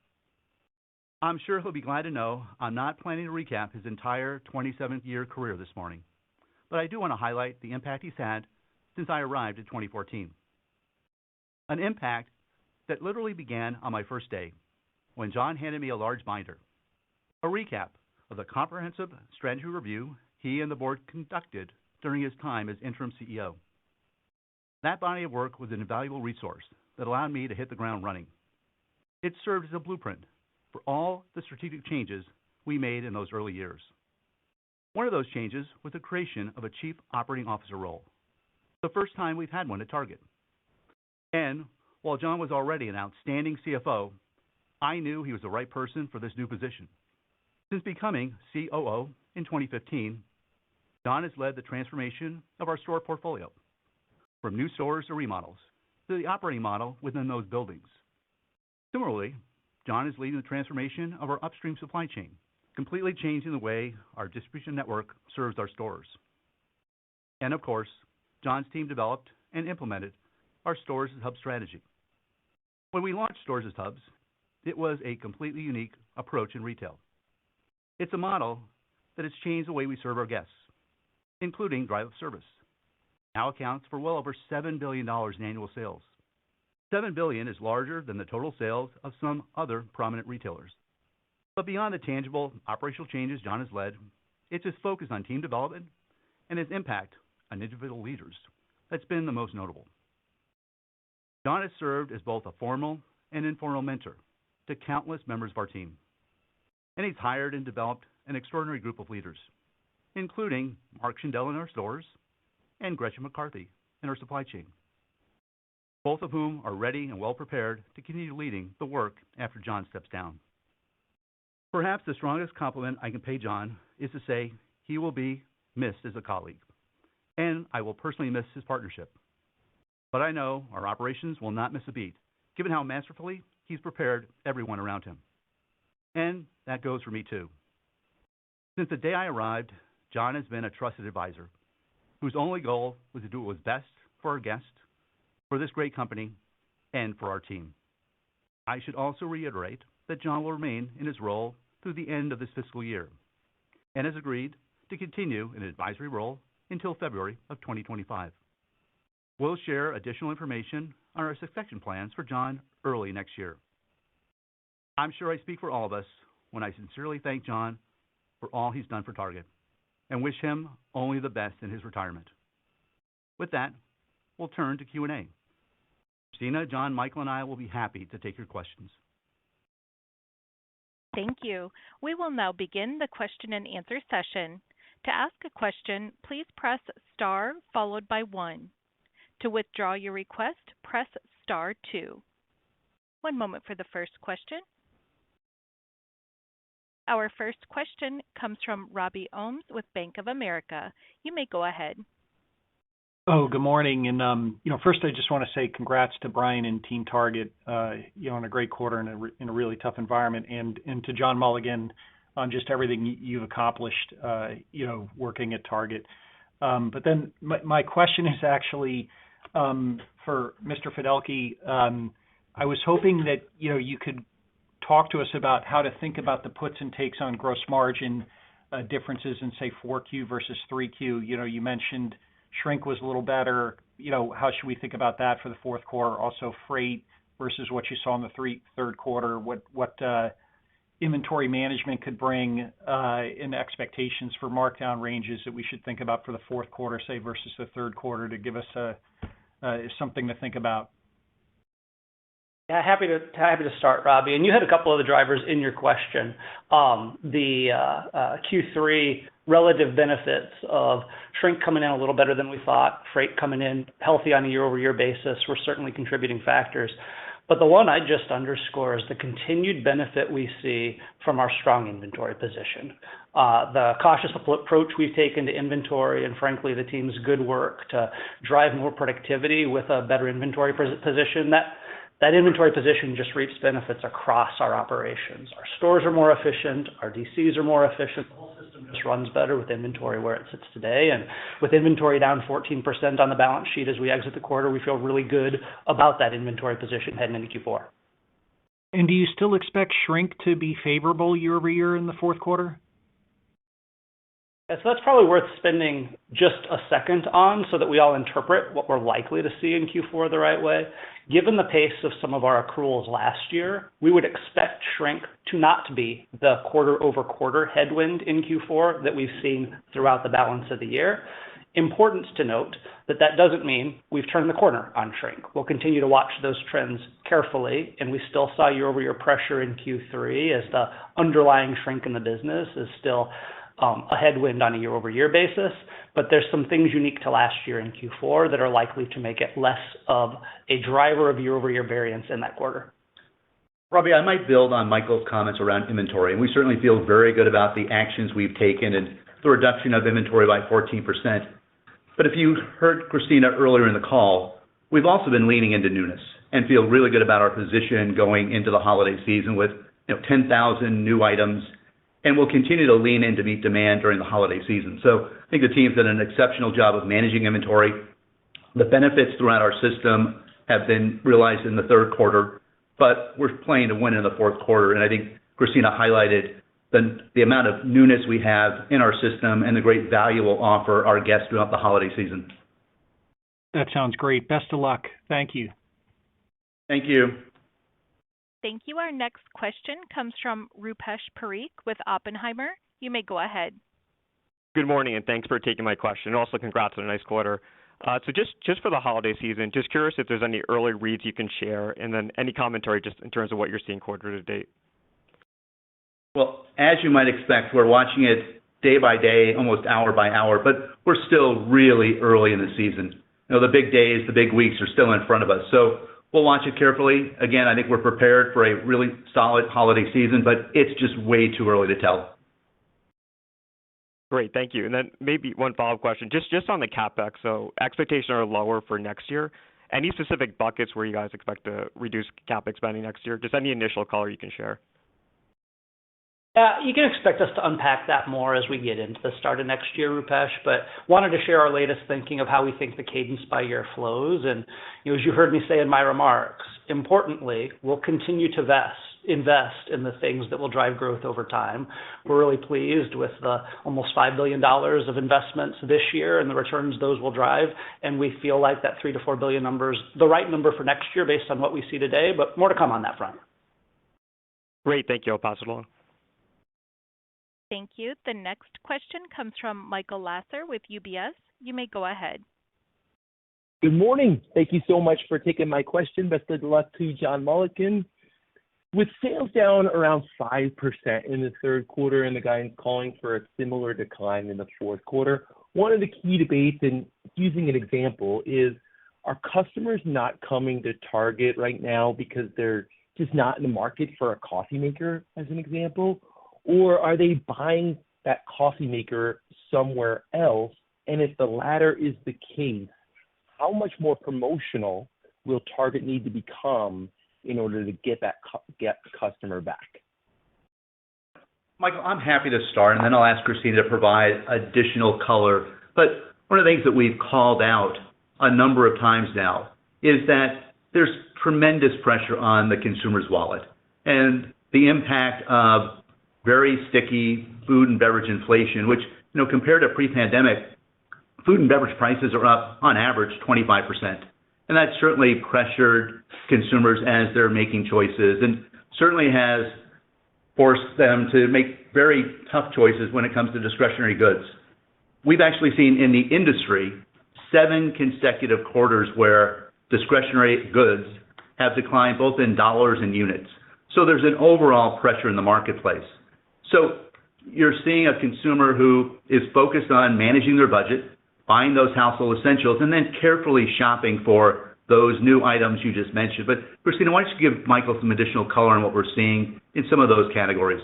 I'm sure he'll be glad to know I'm not planning to recap his entire 27-year career this morning, but I do want to highlight the impact he's had since I arrived in 2014. An impact that literally began on my first day when John handed me a large binder, a recap of the comprehensive strategy review he and the board conducted during his time as interim CEO. That body of work was an invaluable resource that allowed me to hit the ground running. It served as a blueprint for all the strategic changes we made in those early years. One of those changes was the creation of a Chief Operating Officer role, the first time we've had one at Target. And while John was already an outstanding CFO, I knew he was the right person for this new position. Since becoming COO in 2015, John has led the transformation of our store portfolio, from new stores to remodels, to the operating model within those buildings. Similarly, John is leading the transformation of our upstream supply chain, completely changing the way our distribution network serves our stores. And of course, John's team developed and implemented our Stores as Hubs strategy. When we launched Stores as Hubs, it was a completely unique approach in retail. It's a model that has changed the way we serve our guests, including drive-up service. Now accounts for well over $7 billion in annual sales. $7 billion is larger than the total sales of some other prominent retailers. But beyond the tangible operational changes John has led, it's his focus on team development and his impact on individual leaders that's been the most notable. John has served as both a formal and informal mentor to countless members of our team, and he's hired and developed an extraordinary group of leaders, including Mark Schindel in our stores and Gretchen McCarthy in our supply chain, both of whom are ready and well prepared to continue leading the work after John steps down. Perhaps the strongest compliment I can pay John is to say he will be missed as a colleague, and I will personally miss his partnership. But I know our operations will not miss a beat, given how masterfully he's prepared everyone around him. And that goes for me too. Since the day I arrived, John has been a trusted advisor whose only goal was to do what was best for our guests, for this great company, and for our team. I should also reiterate that John will remain in his role through the end of this fiscal year and has agreed to continue in an advisory role until February of 2025. We'll share additional information on our succession plans for John early next year. I'm sure I speak for all of us when I sincerely thank John for all he's done for Target and wish him only the best in his retirement. With that, we'll turn to Q&A. Christina, John, Michael, and I will be happy to take your questions. Thank you. We will now begin the question and answer session. To ask a question, please press star followed by 1. To withdraw your request, press star 2. One moment for the first question. Our first question comes from Robbie Ohmes with Bank of America. You may go ahead. Oh, good morning. And, first I just want to say congrats to Brian and Team Target, on a great quarter in a really tough environment, and to John Mulligan on just everything you've accomplished, working at Target. But then my question is actually for Mr. Fidelki. I was hoping that, you could talk to us about how to think about the puts and takes on gross margin differences in, say, 4Q versus 3Q. You mentioned shrink was a little better. How should we think about that for the fourth quarter? Also, freight versus what you saw in the third quarter. What inventory management could bring in expectations for markdown ranges that we should think about for the fourth quarter, say, versus the third quarter, to give us something to think about. Yeah, happy to start, Robbie. And you had a couple of the drivers in your question. The Q3 relative benefits of shrink coming in a little better than we thought, freight coming in healthy on a year-over-year basis were certainly contributing factors. But the one I just underscore is the continued benefit we see from our strong inventory position. The cautious approach we've taken to inventory and, frankly, the team's good work to drive more productivity with a better inventory position, that inventory position just reaps benefits across our operations. Our stores are more efficient. Our DCs are more efficient. The whole system just runs better with inventory where it sits today. And with inventory down 14% on the balance sheet as we exit the quarter, we feel really good about that inventory position heading into Q4. And do you still expect shrink to be favorable year over year in the fourth quarter? Yeah, so that's probably worth spending just a second on so that we all interpret what we're likely to see in Q4 the right way. Given the pace of some of our accruals last year, we would expect shrink to not be the quarter-over-quarter headwind in Q4 that we've seen throughout the balance of the year. Important to note that doesn't mean we've turned the corner on shrink. We'll continue to watch those trends carefully, and we still saw year-over-year pressure in Q3 as the underlying shrink in the business is still a headwind on a year-over-year basis, but there's some things unique to last year in Q4 that are likely to make it less of a driver of year-over-year variance in that quarter. Robbie, I might build on Michael's comments around inventory, and we certainly feel very good about the actions we've taken and the reduction of inventory by 14%. But if you heard Christina earlier in the call, we've also been leaning into newness and feel really good about our position going into the holiday season with 10,000 new items. And we'll continue to lean in to meet demand during the holiday season. So I think the team's done an exceptional job of managing inventory. The benefits throughout our system have been realized in the third quarter, but we're playing to win in the fourth quarter. And I think Christina highlighted the amount of newness we have in our system and the great value we'll offer our guests throughout the holiday season. That sounds great. Best of luck. Thank you. Thank you. Thank you. Our next question comes from Rupesh Parikh with Oppenheimer. You may go ahead. Good morning, and thanks for taking my question. Also, congrats on a nice quarter. So just for the holiday season, just curious if there's any early reads you can share, and then any commentary just in terms of what you're seeing quarter to date. Well, as you might expect, we're watching it day by day, almost hour by hour, but we're still really early in the season. You know, the big days, the big weeks are still in front of us. So we'll watch it carefully. Again, I think we're prepared for a really solid holiday season, but it's just way too early to tell. Great, thank you. And then maybe one follow-up question, just on the CapEx. So expectations are lower for next year. Any specific buckets where you guys expect to reduce CapEx spending next year? Just any initial color you can share. You can expect us to unpack that more as we get into the start of next year, Rupesh, but wanted to share our latest thinking of how we think the cadence by year flows. And as you heard me say in my remarks, importantly, we'll continue to invest in the things that will drive growth over time. We're really pleased with the almost $5 billion of investments this year and the returns those will drive, and we feel like that $3 to $4 billion number is the right number for next year based on what we see today, but more to come on that front. Great, thank you. I'll pass it along. Thank you. The next question comes from Michael Lasser with UBS. You may go ahead. Good morning. Thank you so much for taking my question. Best of luck to John Mulligan. With sales down around 5% in the third quarter and the guidance calling for a similar decline in the fourth quarter, one of the key debates, and using an example, is are customers not coming to Target right now because they're just not in the market for a coffee maker, as an example? Or are they buying that coffee maker somewhere else? And if the latter is the case, how much more promotional will Target need to become in order to get that customer back? Michael, I'm happy to start, and then I'll ask Christina to provide additional color. But one of the things that we've called out a number of times now is that there's tremendous pressure on the consumer's wallet. And the impact of very sticky food and beverage inflation, which, compared to pre-pandemic, food and beverage prices are up on average 25%. And that certainly pressured consumers as they're making choices and certainly has forced them to make very tough choices when it comes to discretionary goods. We've actually seen in the industry 7 consecutive quarters where discretionary goods have declined both in dollars and units. So there's an overall pressure in the marketplace. So you're seeing a consumer who is focused on managing their budget, buying those household essentials, and then carefully shopping for those new items you just mentioned. But Christina, why don't you give Michael some additional color on what we're seeing in some of those categories?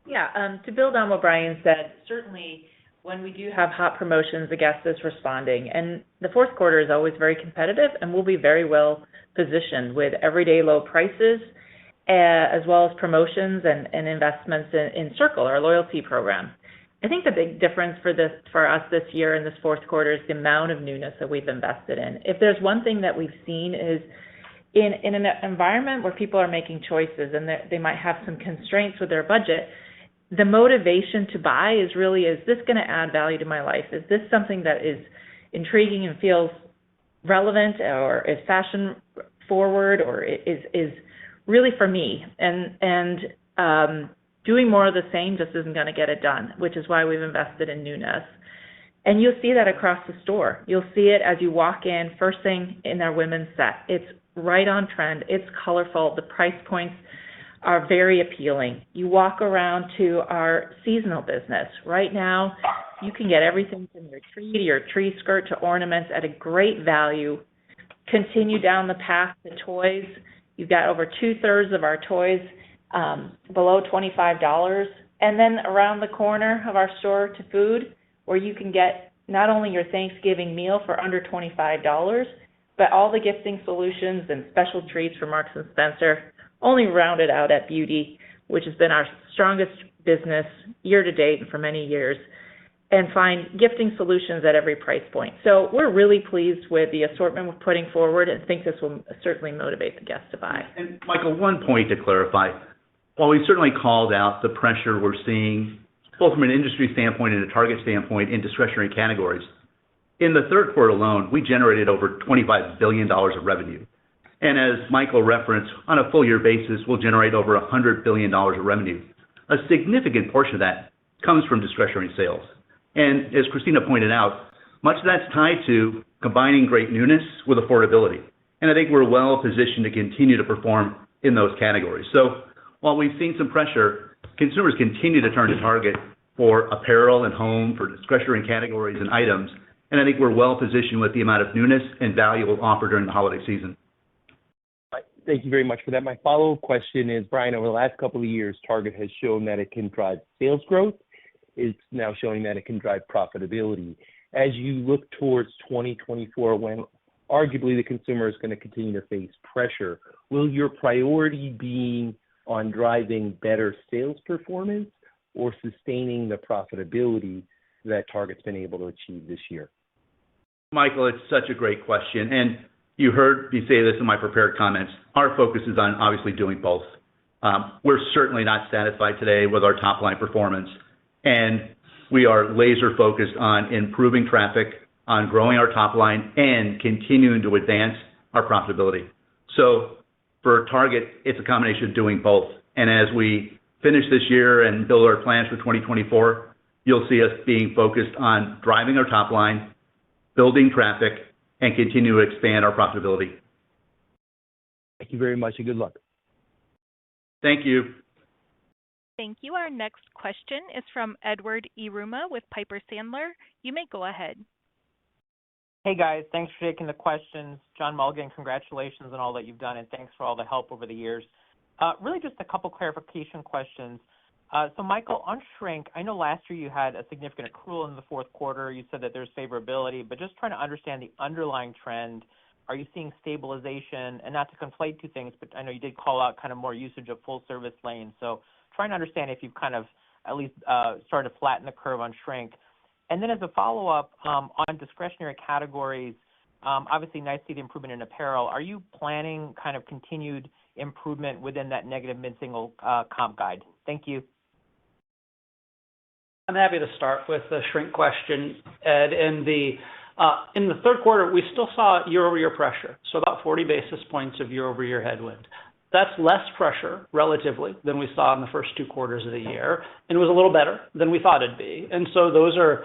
Yeah, to build on what Brian said, certainly when we do have hot promotions, the guest is responding. And the fourth quarter is always very competitive, and we'll be very well positioned with everyday low prices, as well as promotions and investments in Circle, our loyalty program. I think the big difference for us this year in this fourth quarter is the amount of newness that we've invested in. If there's one thing that we've seen is in an environment where people are making choices and they might have some constraints with their budget, the motivation to buy is this going to add value to my life? Is this something that is intriguing and feels relevant, or is fashion forward, or is really for me? And doing more of the same just isn't going to get it done, which is why we've invested in newness. And you'll see that across the store. You'll see it as you walk in, first thing in our women's set. It's right on trend. It's colorful. The price points are very appealing. You walk around to our seasonal business. Right now, you can get everything from your tree to your tree skirt to ornaments at a great value. Continue down the path to toys. You've got over 2/3 of our toys below $25. And then around the corner of our store to food, where you can get not only your Thanksgiving meal for under $25, but all the gifting solutions and special treats for Marks & Spencer, only rounded out at beauty, which has been our strongest business year to date and for many years, and find gifting solutions at every price point. So we're really pleased with the assortment we're putting forward and think this will certainly motivate the guests to buy. And Michael, one point to clarify. While we certainly called out the pressure we're seeing, both from an industry standpoint and a Target standpoint in discretionary categories, in the third quarter alone, we generated over $25 billion of revenue. And as Michael referenced, on a full year basis, we'll generate over $100 billion of revenue. A significant portion of that comes from discretionary sales. And as Christina pointed out, Much of that's tied to combining great newness with affordability. And I think we're well positioned to continue to perform in those categories. So while we've seen some pressure, consumers continue to turn to Target for apparel and home, for discretionary categories and items. And I think we're well positioned with the amount of newness and value we'll offer during the holiday season. Thank you very much for that. My follow-up question is, Brian, over the last couple of years, Target has shown that it can drive sales growth. It's now showing that it can drive profitability. As you look towards 2024, when arguably the consumer is going to continue to face pressure, will your priority be on driving better sales performance or sustaining the profitability that Target's been able to achieve this year? Michael, it's such a great question. And you heard me say this in my prepared comments. Our focus is on obviously doing both. We're certainly not satisfied today with our top line performance. And we are laser focused on improving traffic, on growing our top line, and continuing to advance our profitability. So for Target, it's a combination of doing both. And as we finish this year and build our plans for 2024, you'll see us being focused on driving our top line, building traffic, and continue to expand our profitability. Thank you very much and good luck. Thank you. Thank you. Our next question is from Edward Yruma with Piper Sandler. You may go ahead. Hey guys, thanks for taking the questions. John Mulligan, congratulations on all that you've done, and thanks for all the help over the years. Really just a couple clarification questions. So Michael, on shrink, I know last year you had a significant accrual in the fourth quarter. You said that there's favorability, but just trying to understand the underlying trend. Are you seeing stabilization? And not to conflate two things, but I know you did call out kind of more usage of full service lanes. So trying to understand if you've kind of at least started to flatten the curve on shrink. And then as a follow-up, on discretionary categories, obviously nice to see the improvement in apparel. Are you planning kind of continued improvement within that negative mid-single comp guide? Thank you. I'm happy to start with the shrink question, Ed. In the third quarter, we still saw year-over-year pressure, so about 40 basis points of year-over-year headwind. That's less pressure, relatively, than we saw in the first two quarters of the year, and it was a little better than we thought it'd be. And so those are,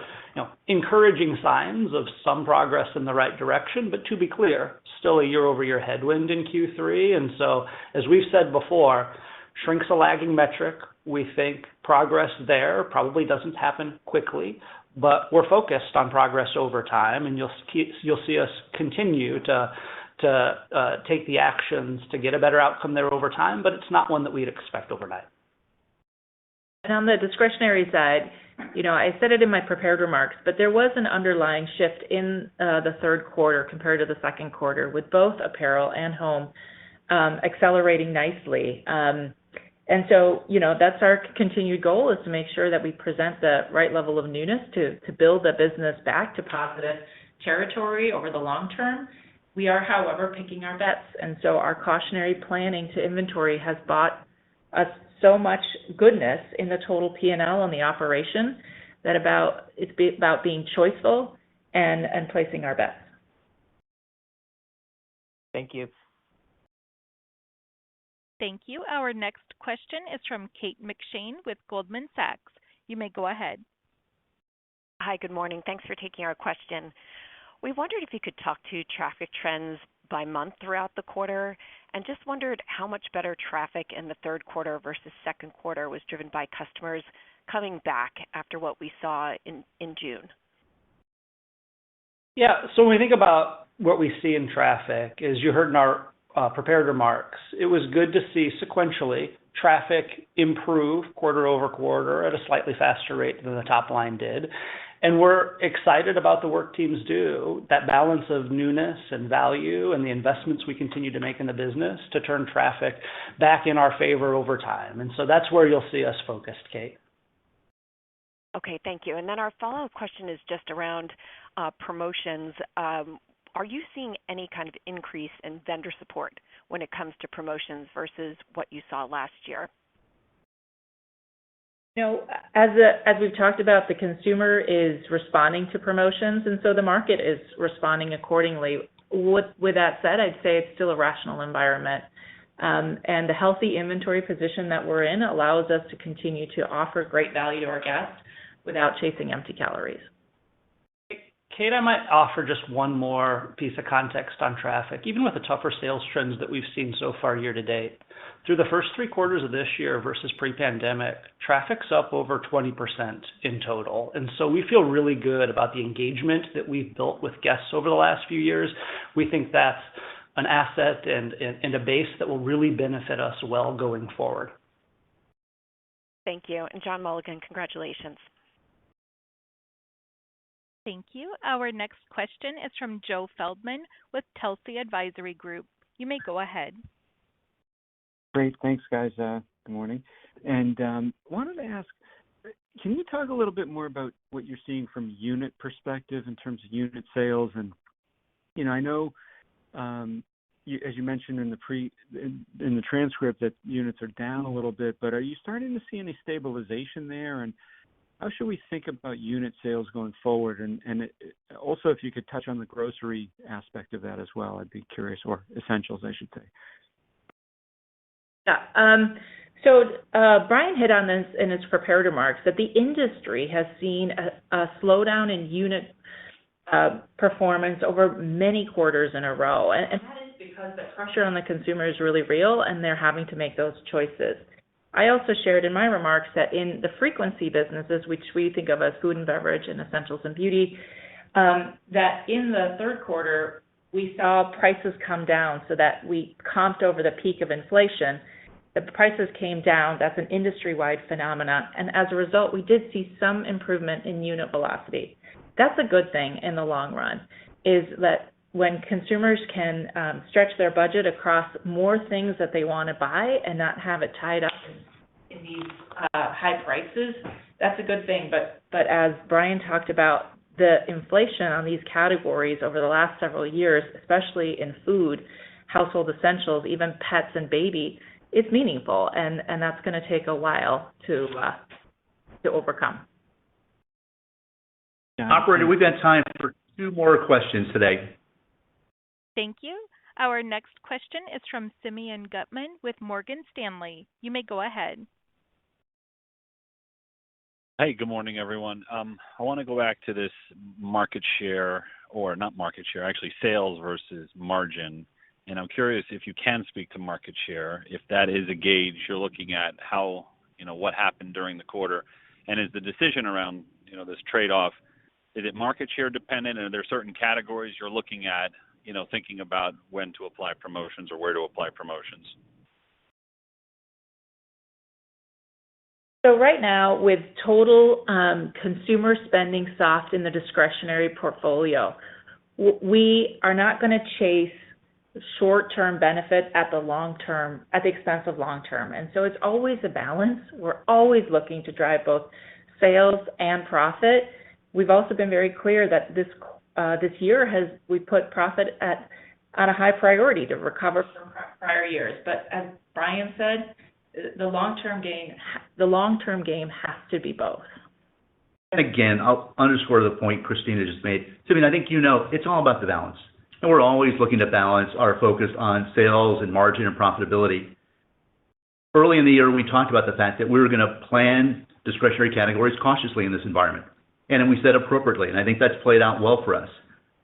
encouraging signs of some progress in the right direction, but to be clear, still a year-over-year headwind in Q3. And so, as we've said before, shrink's a lagging metric. We think progress there probably doesn't happen quickly, but we're focused on progress over time, and you'll see us continue to take the actions to get a better outcome there over time, but it's not one that we'd expect overnight. And on the discretionary side, I said it in my prepared remarks, but there was an underlying shift in the third quarter compared to the second quarter, with both apparel and home accelerating nicely. And so, that's our continued goal, is to make sure that we present the right level of newness to build the business back to positive territory over the long term. We are, however, picking our bets. And so our cautionary planning to inventory has bought us so much goodness in the total P&L and the operation that it's about being choiceful and placing our bets. Thank you. Thank you. Our next question is from Kate McShane with Goldman Sachs. You may go ahead. Hi, good morning. Thanks for taking our question. We wondered if you could talk to traffic trends by month throughout the quarter, and just wondered how much better traffic in the third quarter versus second quarter was driven by customers coming back after what we saw in June. Yeah, so when we think about what we see in traffic, as you heard in our prepared remarks, it was good to see sequentially traffic improve quarter over quarter at a slightly faster rate than the top line did. And we're excited about the work teams do, that balance of newness and value and the investments we continue to make in the business to turn traffic back in our favor over time. And so that's where you'll see us focused, Kate. Okay, thank you. And then our follow-up question is just around promotions. Are you seeing any kind of increase in vendor support when it comes to promotions versus what you saw last year? As we've talked about, the consumer is responding to promotions, and so the market is responding accordingly. With that said, I'd say it's still a rational environment. And the healthy inventory position that we're in allows us to continue to offer great value to our guests without chasing empty calories. Kate, I might offer just one more piece of context on traffic. Even with the tougher sales trends that we've seen so far year to date, through the first 3 quarters of this year versus pre-pandemic, traffic's up over 20% in total. And so we feel really good about the engagement that we've built with guests over the last few years. We think that's an asset and a base that will really benefit us well going forward. Thank you. And John Mulligan, congratulations. Thank you. Our next question is from Joe Feldman with Telsey Advisory Group. You may go ahead. Great. Thanks, guys. Good morning. And wanted to ask, can you talk a little bit more about what you're seeing from unit perspective in terms of unit sales? And, I know, as you mentioned in the transcript that units are down a little bit, but are you starting to see any stabilization there? And how should we think about unit sales going forward? And also, if you could touch on the grocery aspect of that as well, I'd be curious, or essentials, I should say. Yeah. So Brian hit on this in his prepared remarks, that the industry has seen a slowdown in unit performance over many quarters in a row. And that is because the pressure on the consumer is really real, and they're having to make those choices. I also shared in my remarks that in the frequency businesses, which we think of as food and beverage and essentials and beauty, that in the third quarter, we saw prices come down so that we comped over the peak of inflation. The prices came down. That's an industry-wide phenomenon. And as a result, we did see some improvement in unit velocity. That's a good thing in the long run, is that when consumers can stretch their budget across more things that they want to buy and not have it tied up in these high prices, that's a good thing. But as Brian talked about, the inflation on these categories over the last several years, especially in food, household essentials, even pets and baby, it's meaningful, and that's going to take a while to overcome. Operator, we've got time for 2 more questions today. Thank you. Our next question is from Simeon Gutman with Morgan Stanley. You may go ahead. Hey, good morning, everyone. I want to go back to this market share, or not market share, actually sales versus margin. And I'm curious if you can speak to market share, if that is a gauge you're looking at, how, what happened during the quarter. And is the decision around, this trade-off, is it market share dependent? And are there certain categories you're looking at, thinking about when to apply promotions or where to apply promotions? So right now, with total consumer spending soft in the discretionary portfolio, we are not going to chase short-term benefit at the expense of long-term. And so it's always a balance. We're always looking to drive both sales and profit. We've also been very clear that this year we put profit on a high priority to recover from prior years. But as Brian said, the long-term game has to be both. And again, I'll underscore the point Christina just made. Simeon, I think it's all about the balance. And we're always looking to balance our focus on sales and margin and profitability. Early in the year, we talked about the fact that we were going to plan discretionary categories cautiously in this environment. And we said appropriately, and I think that's played out well for us.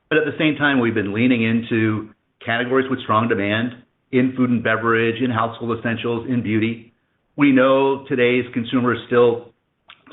But at the same time, we've been leaning into categories with strong demand in food and beverage, in household essentials, in beauty. We know today's consumer is still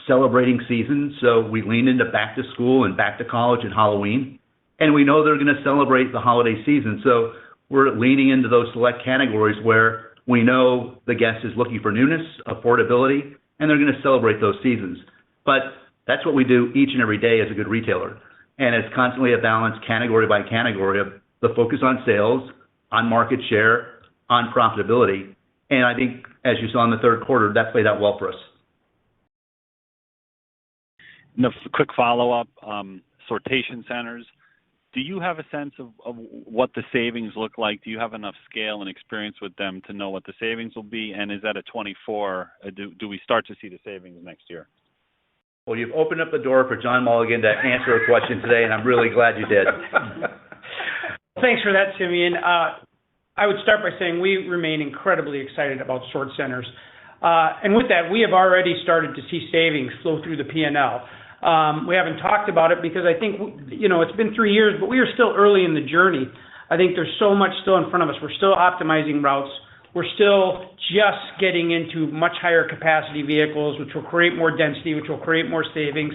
celebrating seasons, so we lean into back to school and back to college and Halloween. And we know they're going to celebrate the holiday season, so we're leaning into those select categories where we know the guest is looking for newness, affordability, and they're going to celebrate those seasons. But that's what we do each and every day as a good retailer. And it's constantly a balance category by category of the focus on sales, on market share, on profitability. And I think, as you saw in the third quarter, that played out well for us. And a quick follow-up, sortation centers. Do you have a sense of what the savings look like? Do you have enough scale and experience with them to know what the savings will be? And is that a 24? Do we start to see the savings next year? Well, you've opened up the door for John Mulligan to answer a question today, and I'm really glad you did. Thanks for that, Simeon. I would start by saying we remain incredibly excited about sort centers. And with that, we have already started to see savings flow through the P&L. We haven't talked about it because I think, it's been 3 years, but we are still early in the journey. I think there's so much still in front of us. We're still optimizing routes. We're still just getting into much higher capacity vehicles, which will create more density, which will create more savings.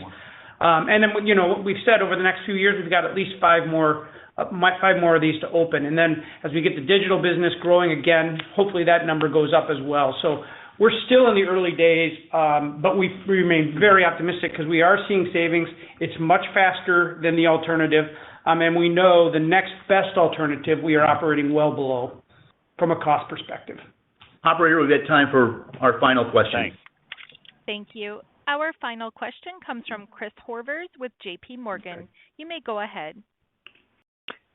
And then, what we've said over the next few years, we've got at least five more of these to open. And then as we get the digital business growing again, hopefully that number goes up as well. So we're still in the early days, but we remain very optimistic because we are seeing savings. It's much faster than the alternative. And we know the next best alternative we are operating well below from a cost perspective. Operator, we've got time for our final question. Thanks. Thank you. Our final question comes from Chris Horvers with J.P. Morgan. You may go ahead.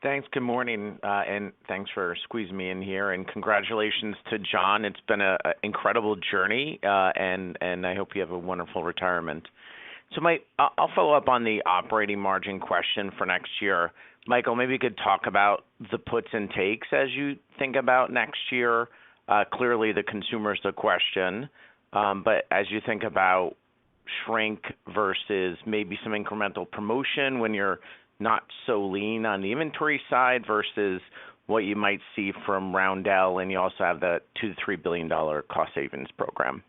Thanks. Good morning, and thanks for squeezing me in here. And congratulations to John. It's been an incredible journey, and I hope you have a wonderful retirement. So, I'll follow up on the operating margin question for next year. Michael, maybe you could talk about the puts and takes as you think about next year. Clearly, the consumer's the question, but as you think about shrink versus maybe some incremental promotion when you're not so lean on the inventory side versus what you might see from Roundel, and you also have the $2 to $3 billion cost savings program.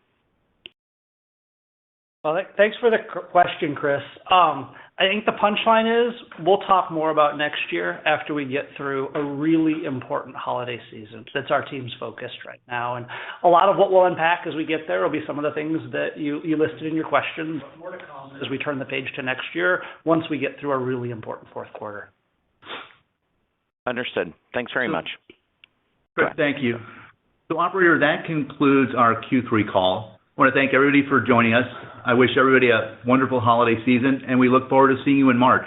Well, thanks for the question, Chris. I think the punchline is we'll talk more about next year after we get through a really important holiday season. That's our team's focused right now. And a lot of what we'll unpack as we get there will be some of the things that you listed in your question, but more to come as we turn the page to next year once we get through a really important fourth quarter. Understood. Thanks very much. Great, thank you. So, operator, that concludes our Q3 call. I want to thank everybody for joining us. I wish everybody a wonderful holiday season, and we look forward to seeing you in March.